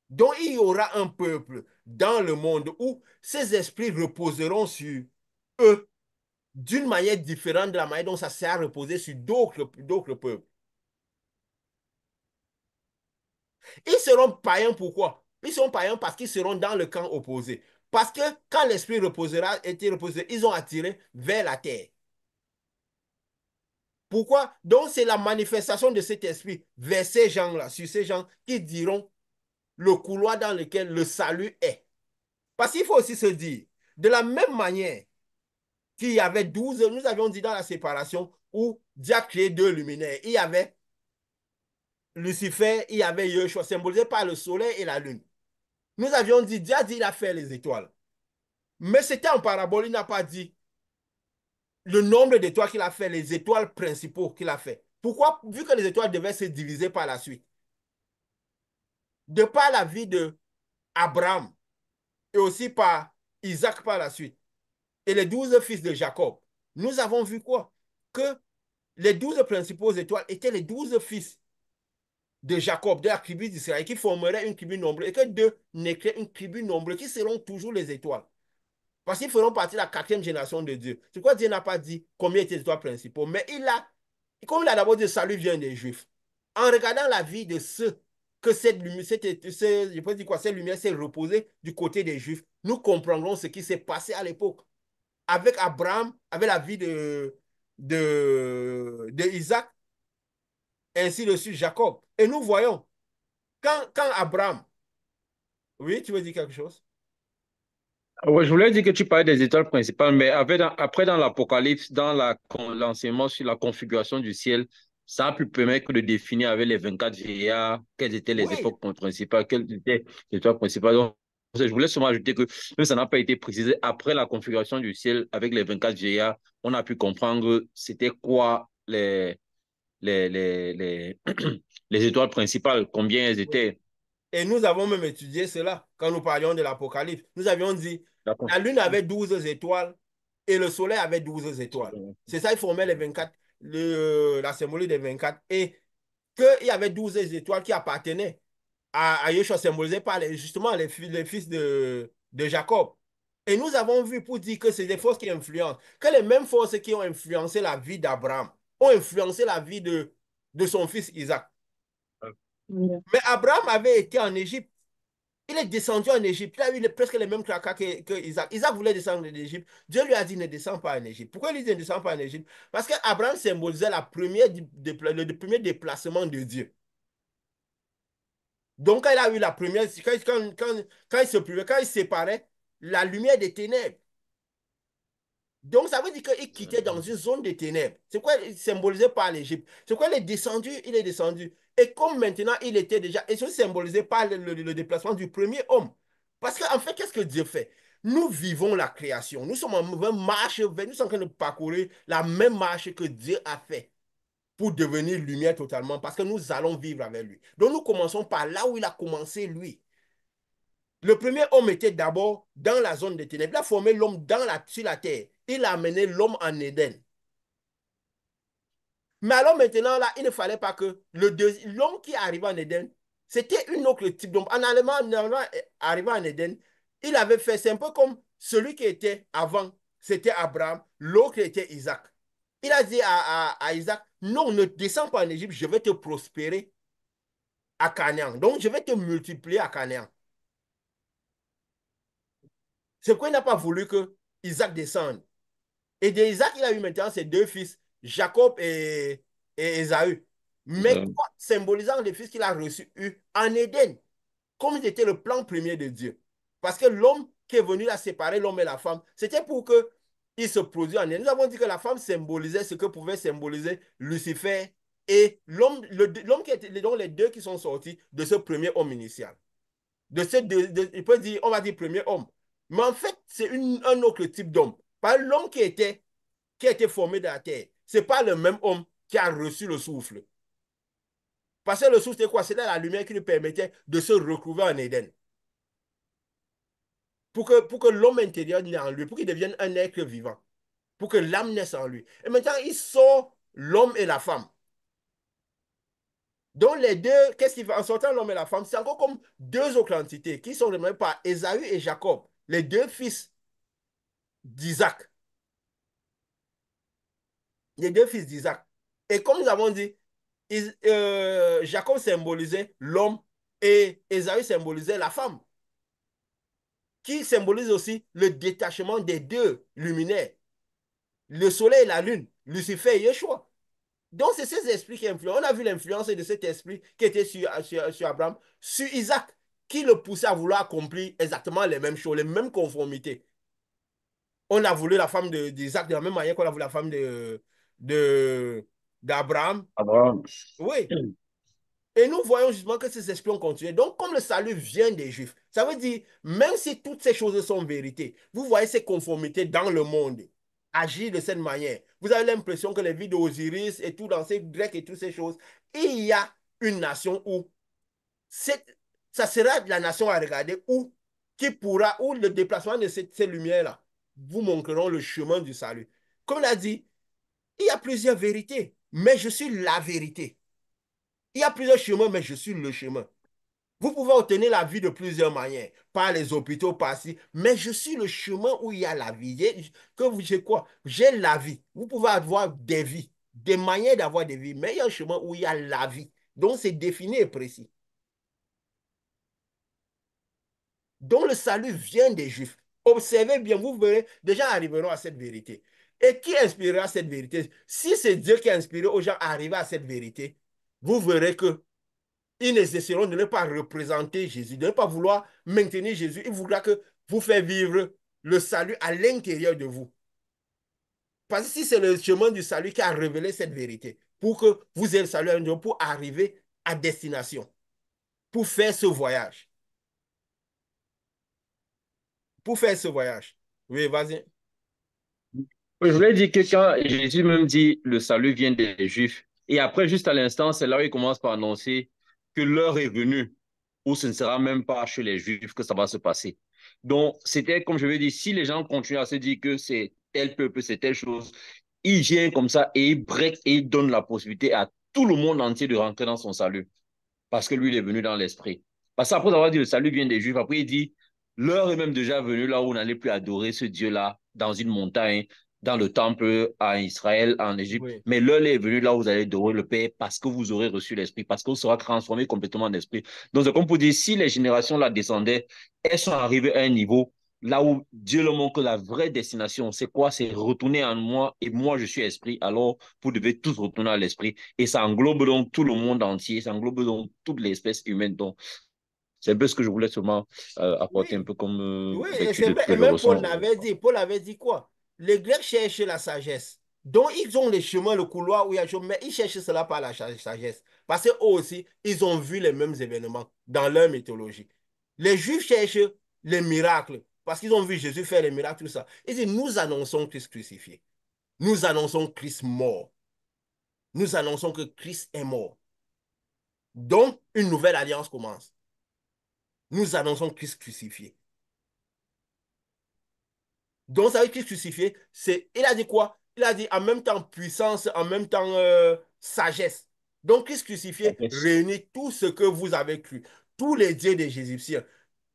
Donc il y aura un peuple dans le monde où ces esprits reposeront sur eux d'une manière différente de la manière dont ça s'est à reposer sur d'autres peuples. Ils seront païens pourquoi? Ils seront païens parce qu'ils seront dans le camp opposé. Parce que quand l'esprit reposera, était reposé, ils ont attiré vers la terre. Pourquoi? Donc c'est la manifestation de cet esprit vers ces gens-là, sur ces gens qui diront le couloir dans lequel le salut est. Parce qu'il faut aussi se dire, de la même manière qu'il y avait 12, nous avions dit dans la séparation où Dieu a créé deux luminaires. Il y avait Lucifer, il y avait Yeshua, symbolisé par le soleil et la lune. Nous avions dit, Dieu a dit, il a fait les étoiles. Mais c'était en parabole, il n'a pas dit le nombre d'étoiles qu'il a fait, les étoiles principaux qu'il a fait. Pourquoi? Vu que les étoiles devaient se diviser par la suite. De par la vie de Abraham et aussi par Isaac par la suite. Et les 12 fils de Jacob. Nous avons vu quoi? Que les 12 principaux étoiles étaient les 12 fils de Jacob, de la tribu d'Israël, qui formeraient une tribu nombreuse, et que deux naîtraient une tribu nombreuse, qui seront toujours les étoiles. Parce qu'ils feront partie de la quatrième génération de Dieu. C'est pourquoi Dieu n'a pas dit combien étaient les étoiles principaux, mais comme il a d'abord dit, le salut vient des Juifs. En regardant la vie de ceux que cette lumière, je peux dire quoi, cette lumière s'est reposée du côté des Juifs, nous comprendrons ce qui s'est passé à l'époque. Avec Abraham, avec la vie de Isaac, ainsi de suite, Jacob. Et nous voyons, quand Abraham, oui, tu veux dire quelque chose? Ouais, je voulais dire que tu parlais des étoiles principales, mais après dans l'Apocalypse, dans l'enseignement sur la configuration du ciel, ça a pu permettre de définir avec les 24 vieillards quelles étaient les Oui, époques principales, quelles étaient les étoiles principales. Donc, je voulais seulement ajouter que même ça n'a pas été précisé, après la configuration du ciel avec les 24 vieillards, on a pu comprendre c'était quoi les, les étoiles principales, combien elles oui. étaient. Et nous avons même étudié cela quand nous parlions de l'Apocalypse. Nous avions dit, D'accord. la Lune avait 12 étoiles et le Soleil avait 12 étoiles. C'est ça, il formait les 24, la symbolique des 24. Et qu'il y avait 12 étoiles qui appartenaient à Yeshua, symbolisées par justement les fils de Jacob. Et nous avons vu pour dire que c'est des forces qui influencent, que les mêmes forces qui ont influencé la vie d'Abraham ont influencé la vie de son fils Isaac. Mais Abraham avait été en Égypte. Il est descendu en Égypte. Il a eu presque les mêmes tracas que Isaac. Isaac voulait descendre en Égypte. Dieu lui a dit ne descends pas en Égypte. Pourquoi il dit ne descends pas en Égypte? Parce qu'Abraham symbolisait le premier déplacement de Dieu. Donc, quand il a eu la première, quand il se pluvait, quand il séparait la lumière des ténèbres. Donc, ça veut dire qu'il quittait dans une zone de ténèbres. C'est quoi symbolisé par l'Égypte? C'est quoi il est descendu? Il est descendu. Et comme maintenant, il était déjà, et c'est symbolisé par le déplacement du premier homme. Parce qu'en fait, qu'est-ce que Dieu fait? Nous vivons la création. Nous sommes en marche, nous sommes en train de parcourir la même marche que Dieu a fait pour devenir lumière totalement, parce que nous allons vivre avec lui. Donc, nous commençons par là où il a commencé, lui. Le premier homme était d'abord dans la zone des ténèbres. Il a formé l'homme sur la terre. Il a amené l'homme en Éden. Mais alors maintenant, là, il ne fallait pas que l'homme qui arrivait en Éden, c'était une autre type d'homme. En allemand, arrivant en Éden, il avait fait, c'est un peu comme celui qui était avant, c'était Abraham, l'autre était Isaac. Il a dit à Isaac, non, ne descends pas en Égypte, je vais te prospérer à Canaan. Donc, je vais te multiplier à Canaan. C'est pourquoi il n'a pas voulu que Isaac descende. Et d'Isaac, il a eu maintenant ses deux fils, Jacob et Ésaü. Mais symbolisant les fils qu'il a reçus en Éden, comme c'était le plan premier de Dieu. Parce que l'homme qui est venu la séparer, l'homme et la femme, c'était pour qu'ils se produisent en Éden. Nous avons dit que la femme symbolisait ce que pouvait symboliser Lucifer et l'homme qui était, donc les deux qui sont sortis de ce premier homme initial. Il peut dire, on va dire premier homme. Mais en fait, c'est un autre type d'homme. Pas l'homme qui a été formé de la terre. Ce n'est pas le même homme qui a reçu le souffle. Parce que le souffle, c'était quoi? C'était la lumière qui lui permettait de se recouvrir en Éden. Pour que l'homme intérieur naisse en lui, pour qu'il devienne un être vivant, pour que l'âme naisse en lui. Et maintenant, il sort l'homme et la femme. Donc les deux, qu'est-ce qu'il fait? En sortant l'homme et la femme, c'est encore comme deux autres entités qui sont représentées par Ésaü et Jacob, les deux fils d'Isaac. Les deux fils d'Isaac. Et comme nous avons dit, Jacob symbolisait l'homme et Ésaü symbolisait la femme, qui symbolise aussi le détachement des deux luminaires, le soleil et la lune, Lucifer et Yeshua. Donc, c'est ces esprits qui influencent. On a vu l'influence de cet esprit qui était sur Abraham, sur Isaac, qui le poussait à vouloir accomplir exactement les mêmes choses, les mêmes conformités. On a voulu la femme d'Isaac de la même manière qu'on a voulu la femme de, d'Abraham. Abraham. Oui. Et nous voyons justement que ces esprits ont continué. Donc, comme le salut vient des Juifs, ça veut dire, même si toutes ces choses sont vérités, vous voyez ces conformités dans le monde agir de cette manière. Vous avez l'impression que les vies d'Osiris et tout dans ces Grecs et toutes ces choses, il y a une nation où ça sera la nation à regarder où le déplacement de ces lumières-là vous montreront le chemin du salut. Comme l'a dit, il y a plusieurs vérités, mais je suis la vérité. Il y a plusieurs chemins, mais je suis le chemin. Vous pouvez obtenir la vie de plusieurs manières, par les hôpitaux, par ci, mais je suis le chemin où il y a la vie. J'ai quoi? J'ai la vie. Vous pouvez avoir des vies, des manières d'avoir des vies, mais il y a un chemin où il y a la vie. Donc, c'est défini et précis. Donc, le salut vient des Juifs. Observez bien, vous verrez, déjà arriveront à cette vérité. Et qui inspirera cette vérité? Si c'est Dieu qui a inspiré aux gens à arriver à cette vérité, vous verrez que ils essaieront de ne pas représenter Jésus, de ne pas vouloir maintenir Jésus. Il voudra que vous faire vivre le salut à l'intérieur de vous. Parce que si c'est le chemin du salut qui a révélé cette vérité, pour que vous ayez le salut à l'intérieur, pour arriver à destination, pour faire ce voyage. Pour faire ce voyage. Oui, vas-y. Je voulais dire que quand Jésus même dit le salut vient des Juifs, et après, juste à l'instant, c'est là où il commence par annoncer que l'heure est venue où ce ne sera même pas chez les Juifs que ça va se passer. Donc, c'était, comme je veux dire, si les gens continuent à se dire que c'est tel peuple, c'est telle chose, il vient comme ça et il break et il donne la possibilité à tout le monde entier de rentrer dans son salut. Parce que lui, il est venu dans l'esprit. Parce qu'après avoir dit le salut vient des Juifs, après il dit, l'heure est même déjà venue là où on n'allait plus adorer ce Dieu-là dans une montagne, dans le temple à Israël, en Égypte. Oui. Mais l'heure est venue là où vous allez adorer le Père parce que vous aurez reçu l'esprit, parce que vous serez transformé complètement en esprit. Donc, c'est comme pour dire, si les générations là descendaient, elles sont arrivées à un niveau là où Dieu leur montre que la vraie destination, c'est quoi? C'est retourner en moi et moi, je suis esprit. Alors, vous devez tous retourner à l'esprit. Et ça englobe donc tout le monde entier, ça englobe donc toute l'espèce humaine. Donc, c'est un peu ce que je voulais seulement apporter un Oui. peu comme Oui, lecture et que je même ressens. Paul avait dit quoi? Les Grecs cherchent la sagesse. Donc, ils ont les chemins, le couloir où il y a chemin, mais ils cherchent cela par la sagesse. Parce qu'eux aussi, ils ont vu les mêmes événements dans leur mythologie. Les Juifs cherchent les miracles, parce qu'ils ont vu Jésus faire les miracles, tout ça. Ils disent, nous annonçons Christ crucifié. Nous annonçons Christ mort. Nous annonçons que Christ est mort. Donc, une nouvelle alliance commence. Nous annonçons Christ crucifié. Donc, ça veut dire Christ crucifié, il a dit quoi? Il a dit en même temps puissance, en même temps sagesse. Donc, Christ crucifié Yes. réunit tout ce que vous avez cru. Tous les dieux des Égyptiens,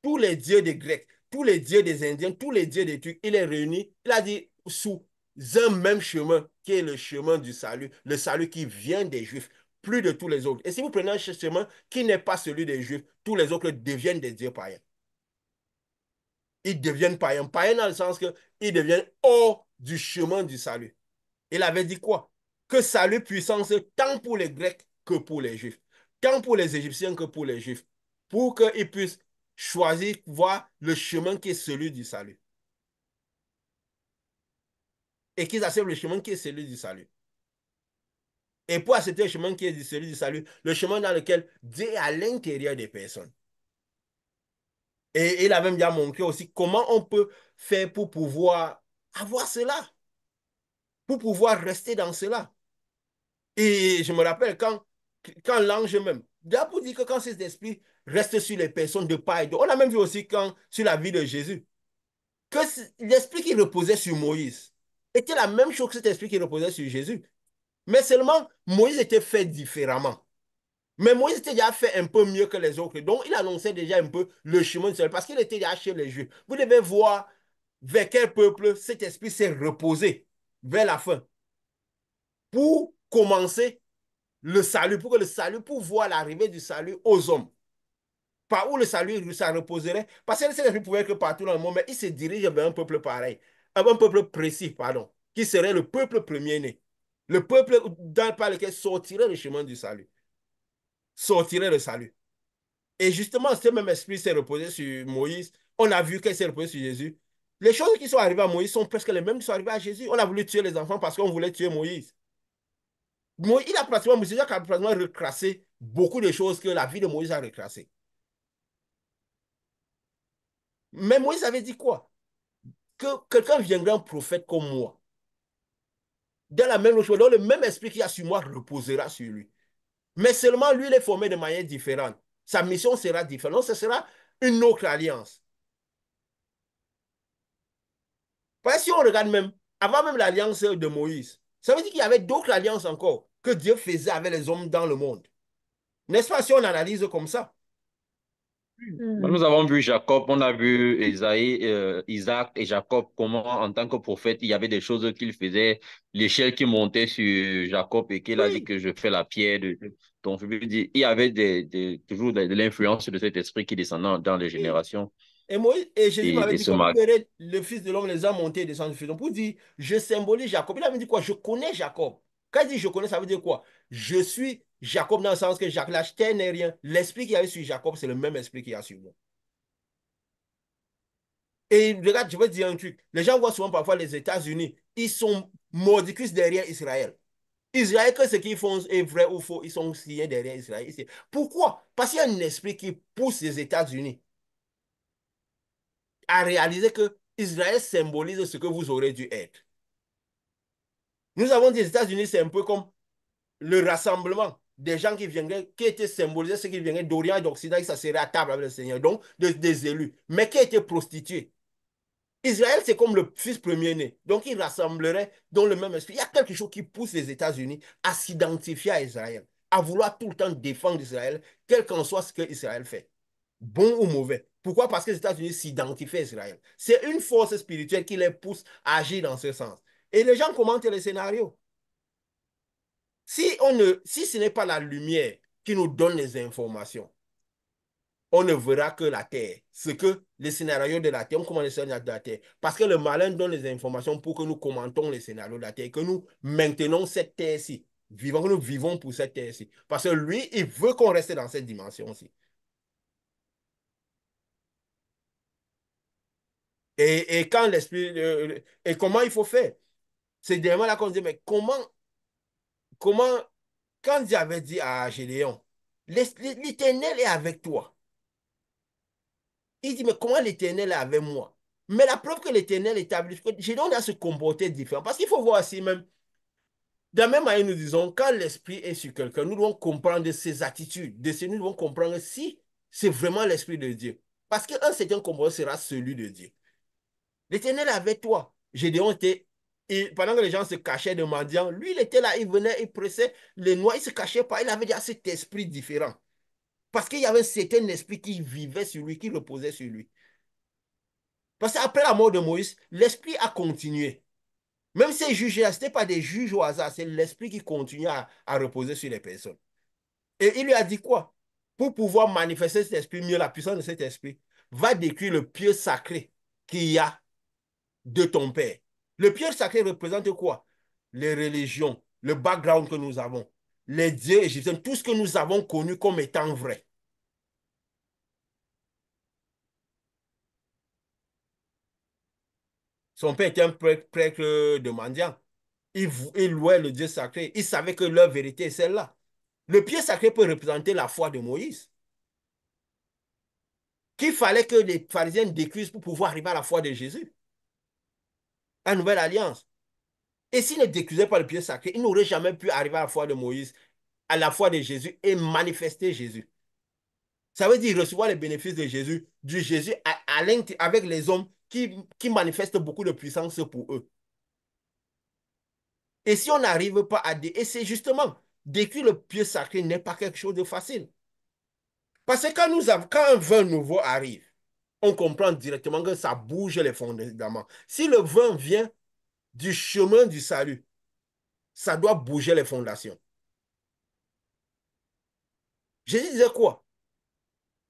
tous les dieux des Grecs, tous les dieux des Indiens, tous les dieux des Turcs, il est réuni. Il a dit sous un même chemin qui est le chemin du salut, le salut qui vient des Juifs, plus de tous les autres. Et si vous prenez un chemin qui n'est pas celui des Juifs, tous les autres deviennent des dieux païens. Ils deviennent païens. Païens dans le sens qu'ils deviennent hors du chemin du salut. Il avait dit quoi? Que salut puissance tant pour les Grecs que pour les Juifs. Tant pour les Égyptiens que pour les Juifs. Pour qu'ils puissent choisir, voir le chemin qui est celui du salut. Et qu'ils acceptent le chemin qui est celui du salut. Et pour accepter le chemin qui est celui du salut, le chemin dans lequel Dieu est à l'intérieur des personnes. Et il a même déjà montré aussi comment on peut faire pour pouvoir avoir cela, pour pouvoir rester dans cela. Et je me rappelle quand l'ange même, déjà pour dire que quand cet esprit reste sur les personnes de part et d'autre, on a même vu aussi sur la vie de Jésus, que l'esprit qui reposait sur Moïse était la même chose que cet esprit qui reposait sur Jésus. Mais seulement, Moïse était fait différemment. Mais Moïse était déjà fait un peu mieux que les autres. Donc, il annonçait déjà un peu le chemin de salut parce qu'il était déjà chez les Juifs. Vous devez voir vers quel peuple cet esprit s'est reposé vers la fin pour commencer le salut, pour que le salut, pour voir l'arrivée du salut aux hommes. Par où le salut, ça reposerait. Parce que le Saint-Esprit pouvait être partout dans le monde, mais il se dirige vers un peuple pareil, un peuple précis, pardon, qui serait le peuple premier-né. Le peuple par lequel sortirait le chemin du salut, sortirait le salut. Et justement, ce même esprit s'est reposé sur Moïse. On a vu qu'il s'est reposé sur Jésus. Les choses qui sont arrivées à Moïse sont presque les mêmes qui sont arrivées à Jésus. On a voulu tuer les enfants parce qu'on voulait tuer Moïse. Moïse, Moïse a pratiquement recrassé beaucoup de choses que la vie de Moïse a recrassé. Mais Moïse avait dit quoi? Que quelqu'un viendra un prophète comme moi. Dans la même chose, dans le même esprit qui a sur moi reposera sur lui. Mais seulement lui, il est formé de manière différente. Sa mission sera différente. Donc, ce sera une autre alliance. Parce que si on regarde même, avant même l'alliance de Moïse, ça veut dire qu'il y avait d'autres alliances encore que Dieu faisait avec les hommes dans le monde. N'est-ce pas si on analyse comme ça? Nous avons vu Jacob, on a vu Isaïe, Isaac et Jacob, comment en tant que prophète, il y avait des choses qu'il faisait, l'échelle qui montait sur Jacob et qu'il a dit Oui, que je fais la pierre. Donc, je veux dire, il y avait toujours de l'influence de cet esprit qui descendait dans les oui. générations Et Jésus m'avait et dit ce quoi? Vous mal. verrez le Fils de l'homme les a montés et descendus. Donc pour dire, je symbolise Jacob. Il avait dit quoi? Je connais Jacob. Quand il dit je connais, ça veut dire quoi? Je suis Jacob dans le sens que Jacques l'achetait n'est rien. L'esprit qu'il y avait sur Jacob, c'est le même esprit qu'il y a sur moi. Et regarde, je vais te dire un truc. Les gens voient souvent parfois les États-Unis. Ils sont mordicus derrière Israël. Israël, que ce qu'ils font est vrai ou faux, ils sont signés derrière Israël. Pourquoi? Parce qu'il y a un esprit qui pousse les États-Unis à réaliser que Israël symbolise ce que vous aurez dû être. Nous avons dit les États-Unis, c'est un peu comme le rassemblement. des gens qui viendraient, qui étaient symbolisés, ceux qui viendraient d'Orient et d'Occident, ils s'asseraient à table avec le Seigneur, donc des élus, mais qui étaient prostitués. Israël, c'est comme le fils premier-né. Donc, il rassemblerait dans le même esprit. Il y a quelque chose qui pousse les États-Unis à s'identifier à Israël, à vouloir tout le temps défendre Israël, quel qu'en soit ce que Israël fait, bon ou mauvais. Pourquoi? Parce que les États-Unis s'identifient à Israël. C'est une force spirituelle qui les pousse à agir dans ce sens. Et les gens commentent les scénarios. Si ce n'est pas la lumière qui nous donne les informations, on ne verra que la terre. Ce que les scénarios de la terre, on commence les scénarios de la terre. Parce que le malin donne les informations pour que nous commentons les scénarios de la terre, que nous maintenons cette terre-ci, vivons, que nous vivons pour cette terre-ci. Parce que lui, il veut qu'on reste dans cette dimension-ci. Et quand l'esprit, et comment il faut faire? C'est dernièrement là qu'on dit, mais comment, quand Dieu avait dit à Gédéon, l'Éternel est avec toi. Il dit, mais comment l'Éternel est avec moi? Mais la preuve que l'Éternel est avec toi, Gédéon doit se comporter différent. Parce qu'il faut voir aussi même, de la même manière, nous disons, quand l'Esprit est sur quelqu'un, nous devons comprendre ses attitudes. Nous devons comprendre si c'est vraiment l'Esprit de Dieu. Parce qu'un certain comportement sera celui de Dieu. L'Éternel est avec toi. Gédéon était, pendant que les gens se cachaient de mendiants, lui, il était là, il venait, il pressait les noix, il ne se cachait pas. Il avait déjà cet esprit différent. Parce qu'il y avait un certain esprit qui vivait sur lui, qui reposait sur lui. Parce qu'après la mort de Moïse, l'esprit a continué. Même ces juges-là, ce n'étaient pas des juges au hasard, c'est l'esprit qui continue à reposer sur les personnes. Et il lui a dit quoi? Pour pouvoir manifester cet esprit, mieux la puissance de cet esprit, va décrire le pieu sacré qu'il y a de ton père. Le pieu sacré représente quoi? Les religions, le background que nous avons, les dieux égyptiens, tout ce que nous avons connu comme étant vrai. Son père était un prêtre de mendiant. Il louait le Dieu sacré. Il savait que leur vérité est celle-là. Le pied sacré peut représenter la foi de Moïse, qu'il fallait que les pharisiens décrivent pour pouvoir arriver à la foi de Jésus, à la nouvelle alliance. Et s'ils ne décrivaient pas le pied sacré, ils n'auraient jamais pu arriver à la foi de Moïse, à la foi de Jésus et manifester Jésus. Ça veut dire recevoir les bénéfices de Jésus, du Jésus avec les hommes qui manifestent beaucoup de puissance pour eux. Et si on n'arrive pas à... Et c'est justement, décrire le pied sacré n'est pas quelque chose de facile. Parce que quand un vin nouveau arrive, on comprend directement que ça bouge les fondements. Si le vin vient du chemin du salut, ça doit bouger les fondations. Jésus disait quoi?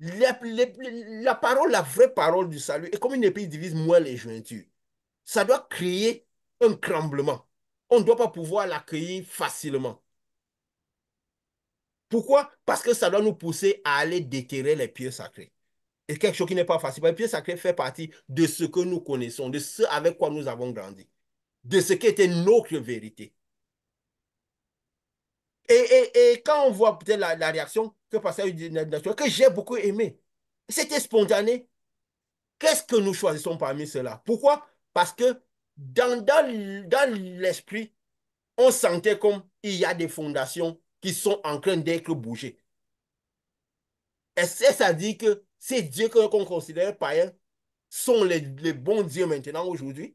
La parole, la vraie parole du salut est comme une épée qui divise moins les jointures. Ça doit créer un tremblement. On ne doit pas pouvoir l'accueillir facilement. Pourquoi? Parce que ça doit nous pousser à aller déterrer les pieux sacrés. Et quelque chose qui n'est pas facile. Le pieux sacré fait partie de ce que nous connaissons, de ce avec quoi nous avons grandi, de ce qui était notre vérité. Et quand on voit peut-être la réaction que Pasteur dit, que j'ai beaucoup aimé, c'était spontané. Qu'est-ce que nous choisissons parmi cela? Pourquoi? Parce que dans l'esprit, on sentait comme il y a des fondations qui sont en train d'être bougées. Et ça dit que ces dieux qu'on considère païens sont les bons dieux maintenant aujourd'hui.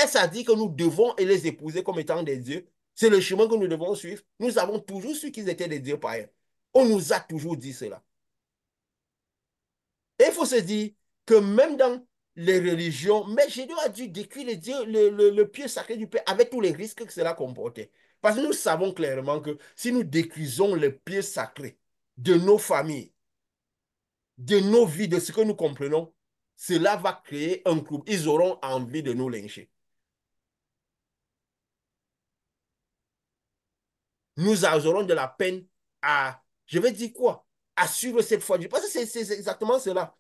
Et ça dit que nous devons les épouser comme étant des dieux. C'est le chemin que nous devons suivre. Nous avons toujours su qu'ils étaient des dieux païens. On nous a toujours dit cela. Et il faut se dire que même dans les religions, mais Jésus a dû décrire le pied sacré du Père avec tous les risques que cela comportait. Parce que nous savons clairement que si nous décrivons le pied sacré de nos familles, de nos vies, de ce que nous comprenons, cela va créer un groupe. Ils auront envie de nous lyncher. Nous aurons de la peine à, je vais dire quoi, à suivre cette foi. Parce que c'est exactement cela.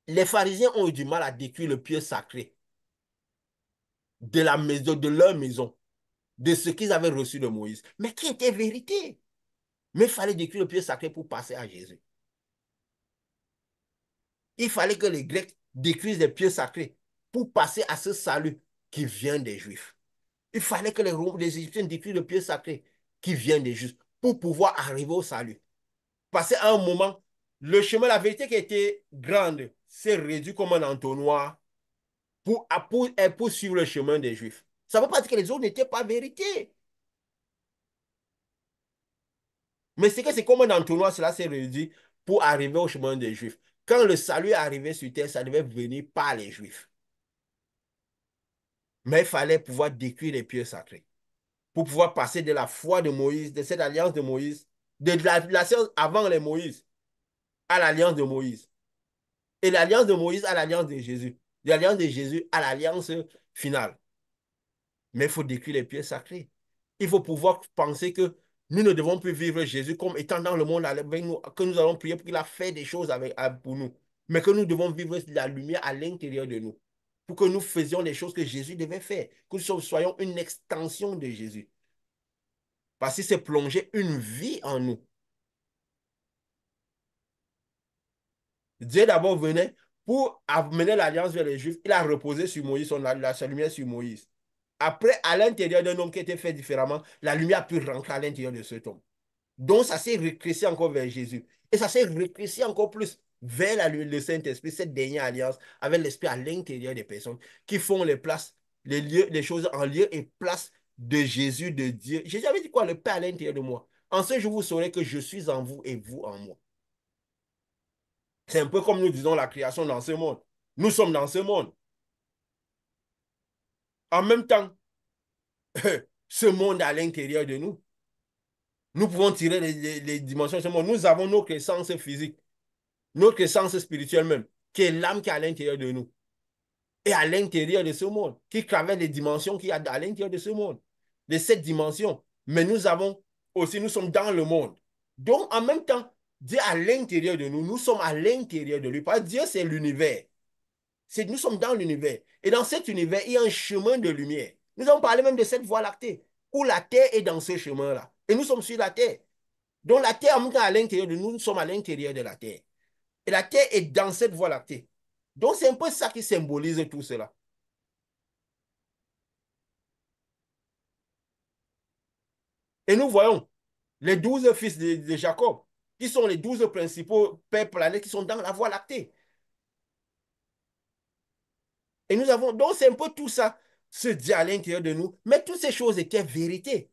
Les pharisiens ont eu du mal à décrire le pieu sacré de la maison, de leur maison, de ce qu'ils avaient reçu de Moïse. Mais qui était vérité? Mais il fallait décrire le pieu sacré pour passer à Jésus. Il fallait que les Grecs décrivent les pieux sacrés pour passer à ce salut qui vient des Juifs. Il fallait que les Égyptiens détruisent le pieu sacré qui vient des justes pour pouvoir arriver au salut. Parce qu'à un moment, le chemin, la vérité qui était grande, s'est réduit comme un entonnoir pour suivre le chemin des Juifs. Ça ne veut pas dire que les autres n'étaient pas vérité. Mais c'est que c'est comme un entonnoir, cela s'est réduit pour arriver au chemin des Juifs. Quand le salut est arrivé sur terre, ça devait venir par les Juifs. Mais il fallait pouvoir détruire les pieux sacrés pour pouvoir passer de la foi de Moïse, de cette alliance de Moïse, de la science avant les Moïse, à l'alliance de Moïse. Et l'alliance de Moïse à l'alliance de Jésus. De l'alliance de Jésus à l'alliance finale. Mais il faut détruire les pieux sacrés. Il faut pouvoir penser que nous ne devons plus vivre Jésus comme étant dans le monde avec nous, que nous allons prier pour qu'il a fait des choses pour nous. Mais que nous devons vivre la lumière à l'intérieur de nous. Pour que nous faisions les choses que Jésus devait faire. Que nous soyons une extension de Jésus. Parce qu'il s'est plongé une vie en nous. Dieu d'abord venait pour amener l'alliance vers les Juifs. Il a reposé sur Moïse, sa lumière sur Moïse. Après, à l'intérieur d'un homme qui était fait différemment, la lumière a pu rentrer à l'intérieur de cet homme. Donc, ça s'est rétréci encore vers Jésus. Et ça s'est rétréci encore plus vers le Saint-Esprit, cette dernière alliance avec l'Esprit à l'intérieur des personnes qui font les places, les lieux, les choses en lieu et place de Jésus, de Dieu. Jésus avait dit quoi? Le Père à l'intérieur de moi. En ce jour, vous saurez que je suis en vous et vous en moi. C'est un peu comme nous disons la création dans ce monde. Nous sommes dans ce monde. En même temps, ce monde à l'intérieur de nous. Nous pouvons tirer les dimensions de ce monde. Nous avons notre essence physique, notre essence spirituelle même, qui est l'âme qui est à l'intérieur de nous. Et à l'intérieur de ce monde, qui traverse les dimensions qu'il y a à l'intérieur de ce monde, de cette dimension. Mais nous avons aussi, nous sommes dans le monde. Donc, en même temps, Dieu à l'intérieur de nous, nous sommes à l'intérieur de lui. Parce que Dieu, c'est l'univers. Nous sommes dans l'univers. Et dans cet univers, il y a un chemin de lumière. Nous avons parlé même de cette voie lactée, où la Terre est dans ce chemin-là. Et nous sommes sur la Terre. Donc la Terre, en même temps, à l'intérieur de nous, nous sommes à l'intérieur de la Terre. Et la Terre est dans cette voie lactée. Donc c'est un peu ça qui symbolise tout cela. Et nous voyons les 12 fils de Jacob, qui sont les 12 principaux pères planètes qui sont dans la voie lactée. Et nous avons, donc c'est un peu tout ça, se dit à l'intérieur de nous. Mais toutes ces choses étaient vérité.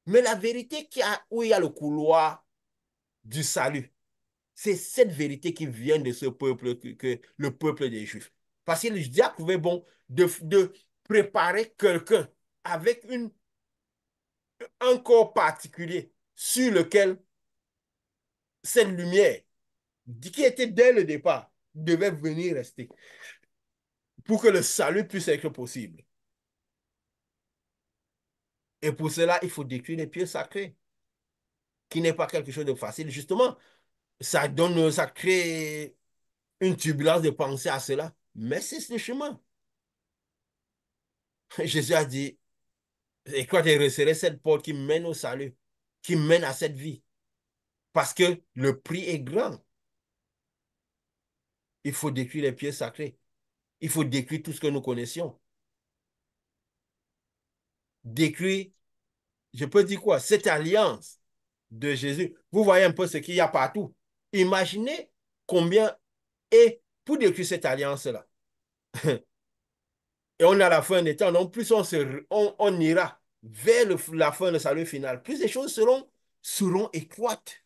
Mais la vérité où il y a le couloir du salut, c'est cette vérité qui vient de ce peuple, le peuple des Juifs. Parce que le diable trouvait bon de préparer quelqu'un avec un corps particulier sur lequel cette lumière, qui était dès le départ, devait venir rester pour que le salut puisse être possible. Et pour cela, il faut détruire les pieux sacrés, qui n'est pas quelque chose de facile. Justement, ça crée une turbulence de pensée à cela. Mais c'est le chemin. Jésus a dit, et quand tu resserrer cette porte qui mène au salut, qui mène à cette vie. Parce que le prix est grand. Il faut détruire les pieds sacrés. Il faut détruire tout ce que nous connaissions. Détruire, je peux dire quoi? Cette alliance de Jésus. Vous voyez un peu ce qu'il y a partout. Imaginez combien est pour détruire cette alliance-là. Et on a la fin des temps. Donc, plus on ira vers la fin, le salut final, plus les choses seront étroites.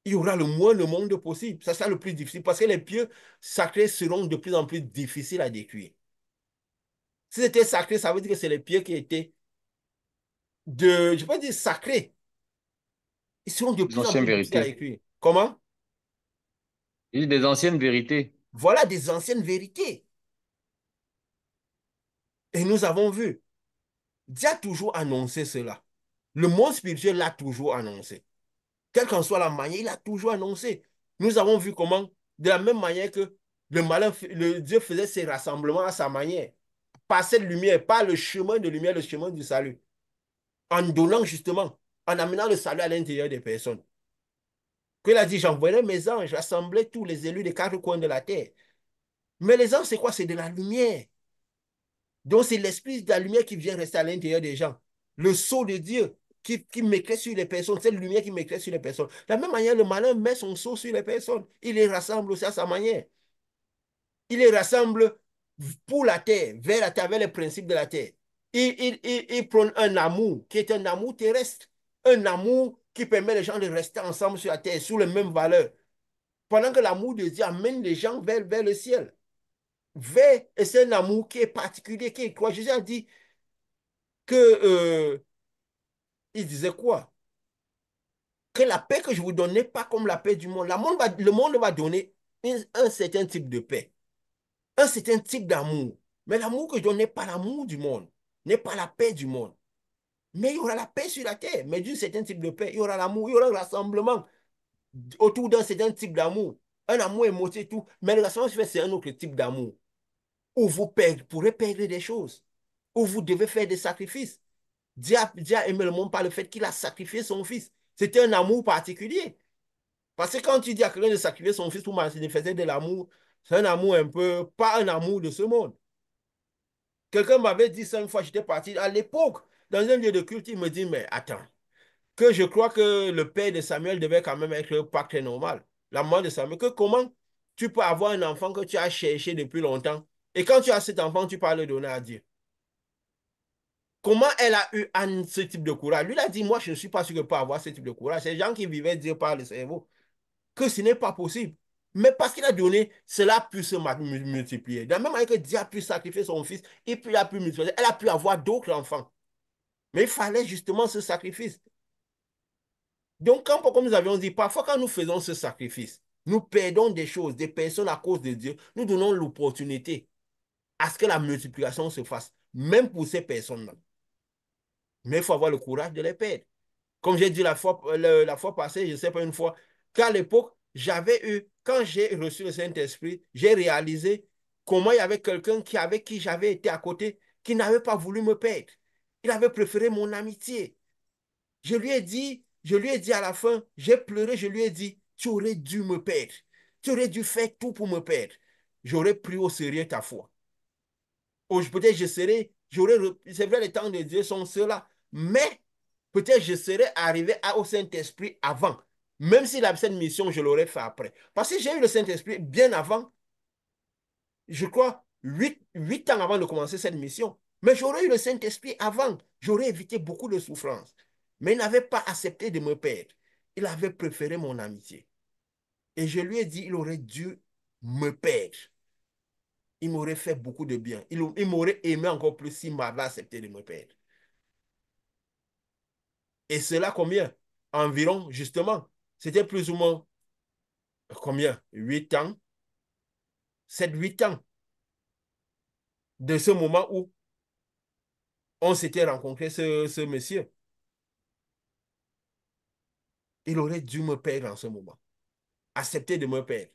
Il y aura le moins de monde possible. Ça sera le plus difficile parce que les pieux sacrés seront de plus en plus difficiles à détruire. Si c'était sacré, ça veut dire que c'est les pieux qui étaient je ne vais pas dire sacrés. Ils seront de Les plus en anciennes plus difficiles à vérités. détruire. Comment? Et des anciennes vérités. Voilà des anciennes vérités. Et nous avons vu. Dieu a toujours annoncé cela. Le monde spirituel l'a toujours annoncé. Quelle qu'en soit la manière, il a toujours annoncé. Nous avons vu comment, de la même manière que Dieu faisait ses rassemblements à sa manière, par cette lumière, par le chemin de lumière, le chemin du salut, en donnant justement, en amenant le salut à l'intérieur des personnes. Qu'il a dit, j'envoierai mes anges, rassembler tous les élus des quatre coins de la terre. Mais les anges, c'est quoi? C'est de la lumière. Donc, c'est l'esprit de la lumière qui vient rester à l'intérieur des gens. Le sceau de Dieu qui m'éclaire sur les personnes, cette lumière qui m'éclaire sur les personnes. De la même manière, le malin met son sceau sur les personnes. Il les rassemble aussi à sa manière. Il les rassemble pour la terre, vers la terre, vers les principes de la terre. Il prône un amour qui est un amour terrestre, un amour qui permet les gens de rester ensemble sur la terre, sous les mêmes valeurs. Pendant que l'amour de Dieu amène les gens vers le ciel. Et c'est un amour qui est particulier, qui est quoi? Jésus a dit que, il disait quoi? Que la paix que je vous donne n'est pas comme la paix du monde. Le monde va donner un certain type de paix, un certain type d'amour. Mais l'amour que je donne n'est pas l'amour du monde, n'est pas la paix du monde. Mais il y aura la paix sur la terre, mais d'un certain type de paix. Il y aura l'amour, il y aura le rassemblement autour d'un certain type d'amour. Un amour émotif et tout. Mais le rassemblement, c'est un autre type d'amour. Où vous pourrez perdre des choses. Où vous devez faire des sacrifices. Dieu a aimé le monde par le fait qu'il a sacrifié son fils. C'était un amour particulier. Parce que quand tu dis à quelqu'un de sacrifier son fils pour manifester de l'amour, c'est un amour un peu, pas un amour de ce monde. Quelqu'un m'avait dit ça une fois, j'étais parti à l'époque, dans un lieu de culte, il me dit, mais attends, que je crois que le père de Samuel devait quand même être pas très normal. La maman de Samuel, que comment tu peux avoir un enfant que tu as cherché depuis longtemps et quand tu as cet enfant, tu peux le donner à Dieu. Comment elle a eu ce type de courage? Lui, il a dit, moi, je ne suis pas sûr de pas avoir ce type de courage. C'est les gens qui vivaient Dieu par le cerveau. Que ce n'est pas possible. Mais parce qu'il a donné, cela a pu se multiplier. De la même manière que Dieu a pu sacrifier son fils, et puis il a pu multiplier, elle a pu avoir d'autres enfants. Mais il fallait justement ce sacrifice. Donc, comme nous avions dit, parfois quand nous faisons ce sacrifice, nous perdons des choses, des personnes à cause de Dieu. Nous donnons l'opportunité à ce que la multiplication se fasse, même pour ces personnes-là. Mais il faut avoir le courage de les perdre. Comme j'ai dit la fois passée, je ne sais pas une fois, qu'à l'époque, quand j'ai reçu le Saint-Esprit, j'ai réalisé comment il y avait quelqu'un avec qui j'avais été à côté, qui n'avait pas voulu me perdre. Il avait préféré mon amitié. Je lui ai dit à la fin, j'ai pleuré, je lui ai dit, tu aurais dû me perdre. Tu aurais dû faire tout pour me perdre. J'aurais pris au sérieux ta foi. Peut-être c'est vrai, les temps de Dieu sont ceux-là, mais peut-être je serais arrivé au Saint-Esprit avant, même si cette mission, je l'aurais fait après. Parce que j'ai eu le Saint-Esprit bien avant, je crois, 8 ans avant de commencer cette mission. Mais j'aurais eu le Saint-Esprit avant, j'aurais évité beaucoup de souffrances. Mais il n'avait pas accepté de me perdre. Il avait préféré mon amitié. Et je lui ai dit, il aurait dû me perdre. Il m'aurait fait beaucoup de bien. Il m'aurait aimé encore plus s'il m'avait accepté de me perdre. Et cela combien? Environ, justement, c'était plus ou moins combien? 8 ans, 7, 8 ans de ce moment où on s'était rencontré, ce monsieur. Il aurait dû me perdre en ce moment. Accepter de me perdre.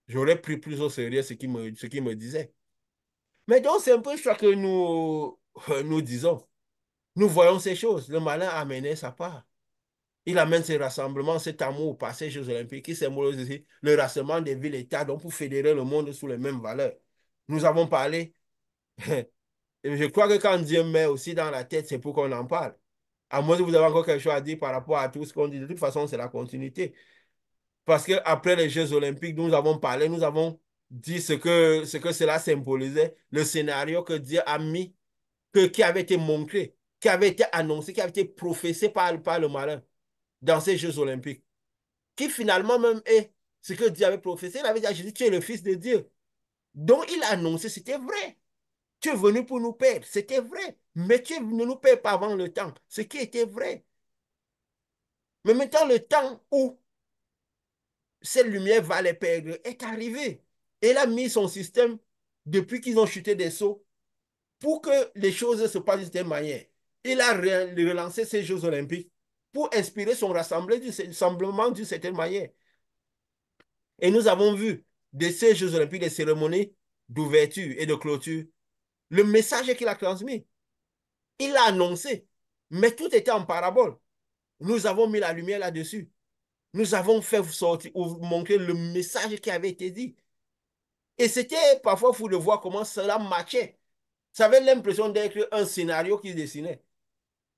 J'aurais pris plus au sérieux ce qu'il me disait. Mais donc, c'est un peu ça que nous disons. Nous voyons ces choses. Le malin a amené sa part. Il amène ces rassemblements, cet amour au passé Jeux Olympiques qui symbolise aussi le rassemblement des villes-États, donc pour fédérer le monde sous les mêmes valeurs. Nous avons parlé, et je crois que quand Dieu met aussi dans la tête, c'est pour qu'on en parle. À moins que vous avez encore quelque chose à dire par rapport à tout ce qu'on dit. De toute façon, c'est la continuité. Parce qu'après les Jeux Olympiques, nous avons parlé, nous avons dit ce que cela symbolisait, le scénario que Dieu a mis, qui avait été montré, qui avait été annoncé, qui avait été prophétisé par le malin dans ces Jeux Olympiques, qui finalement même est ce que Dieu avait prophétisé. Il avait dit à Jésus, tu es le Fils de Dieu. Donc il a annoncé, c'était vrai. Tu es venu pour nous perdre, c'était vrai. Mais tu ne nous perds pas avant le temps, ce qui était vrai. Mais maintenant, le temps où cette lumière va les perdre est arrivé. Et il a mis son système, depuis qu'ils ont chuté des seaux, pour que les choses se passent de cette manière. Il a relancé ces Jeux Olympiques pour inspirer son rassemblement d'une certaine manière. Et nous avons vu de ces Jeux Olympiques des cérémonies d'ouverture et de clôture, le message qu'il a transmis. Il l'a annoncé, mais tout était en parabole. Nous avons mis la lumière là-dessus. Nous avons fait sortir ou montrer le message qui avait été dit. Et c'était parfois fou de voir comment cela matchait Ça avait l'impression d'être un scénario qui se dessinait.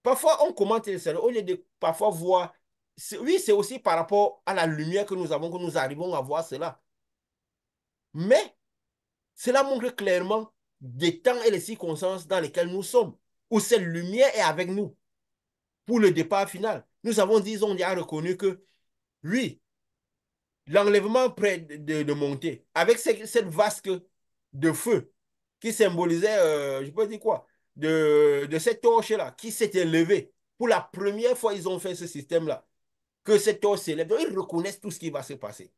Parfois, on commente le scénario au lieu de parfois voir. Oui, c'est aussi par rapport à la lumière que nous avons que nous arrivons à voir cela. Mais cela montre clairement des temps et les circonstances dans lesquelles nous sommes, où cette lumière est avec nous pour le départ final. Nous avons, disons, déjà reconnu que, oui, l'enlèvement près de monter, avec cette vasque de feu qui symbolisait, je peux dire quoi, de cette torche-là qui s'était levée. Pour la première fois, ils ont fait ce système-là, que cette torche s'élève. Donc, ils reconnaissent tout ce qui va se passer.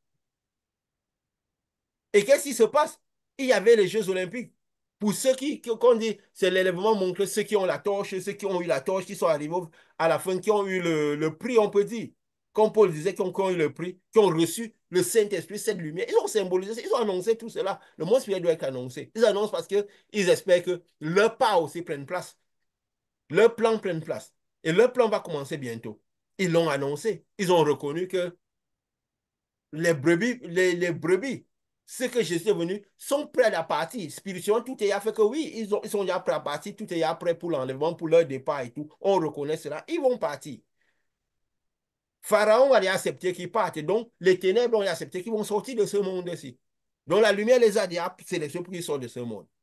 Et qu'est-ce qui se passe? Il y avait les Jeux Olympiques. Pour ceux qu'on dit, c'est l'élèvement montre ceux qui ont la torche, ceux qui ont eu la torche, qui sont arrivés à la fin, qui ont eu le prix, on peut dire. Comme Paul disait, qui ont eu le prix, qui ont reçu le Saint-Esprit, cette lumière. Ils ont symbolisé, ils ont annoncé tout cela. Le monde spirituel doit être annoncé. Ils annoncent parce qu'ils espèrent que leur part aussi prenne place. Leur plan prenne place. Et leur plan va commencer bientôt. Ils l'ont annoncé. Ils ont reconnu que les brebis, ceux que Jésus est venu, sont prêts à partir. Spirituellement, tout est fait que oui, ils sont déjà prêts à partir, tout est prêt pour l'enlèvement, pour leur départ et tout. On reconnaît cela, ils vont partir. Pharaon va accepter qu'ils partent. Donc, les ténèbres ont accepté qu'ils vont sortir de ce monde-ci. Donc, la lumière les a déjà sélectionnés pour qu'ils sortent de ce monde.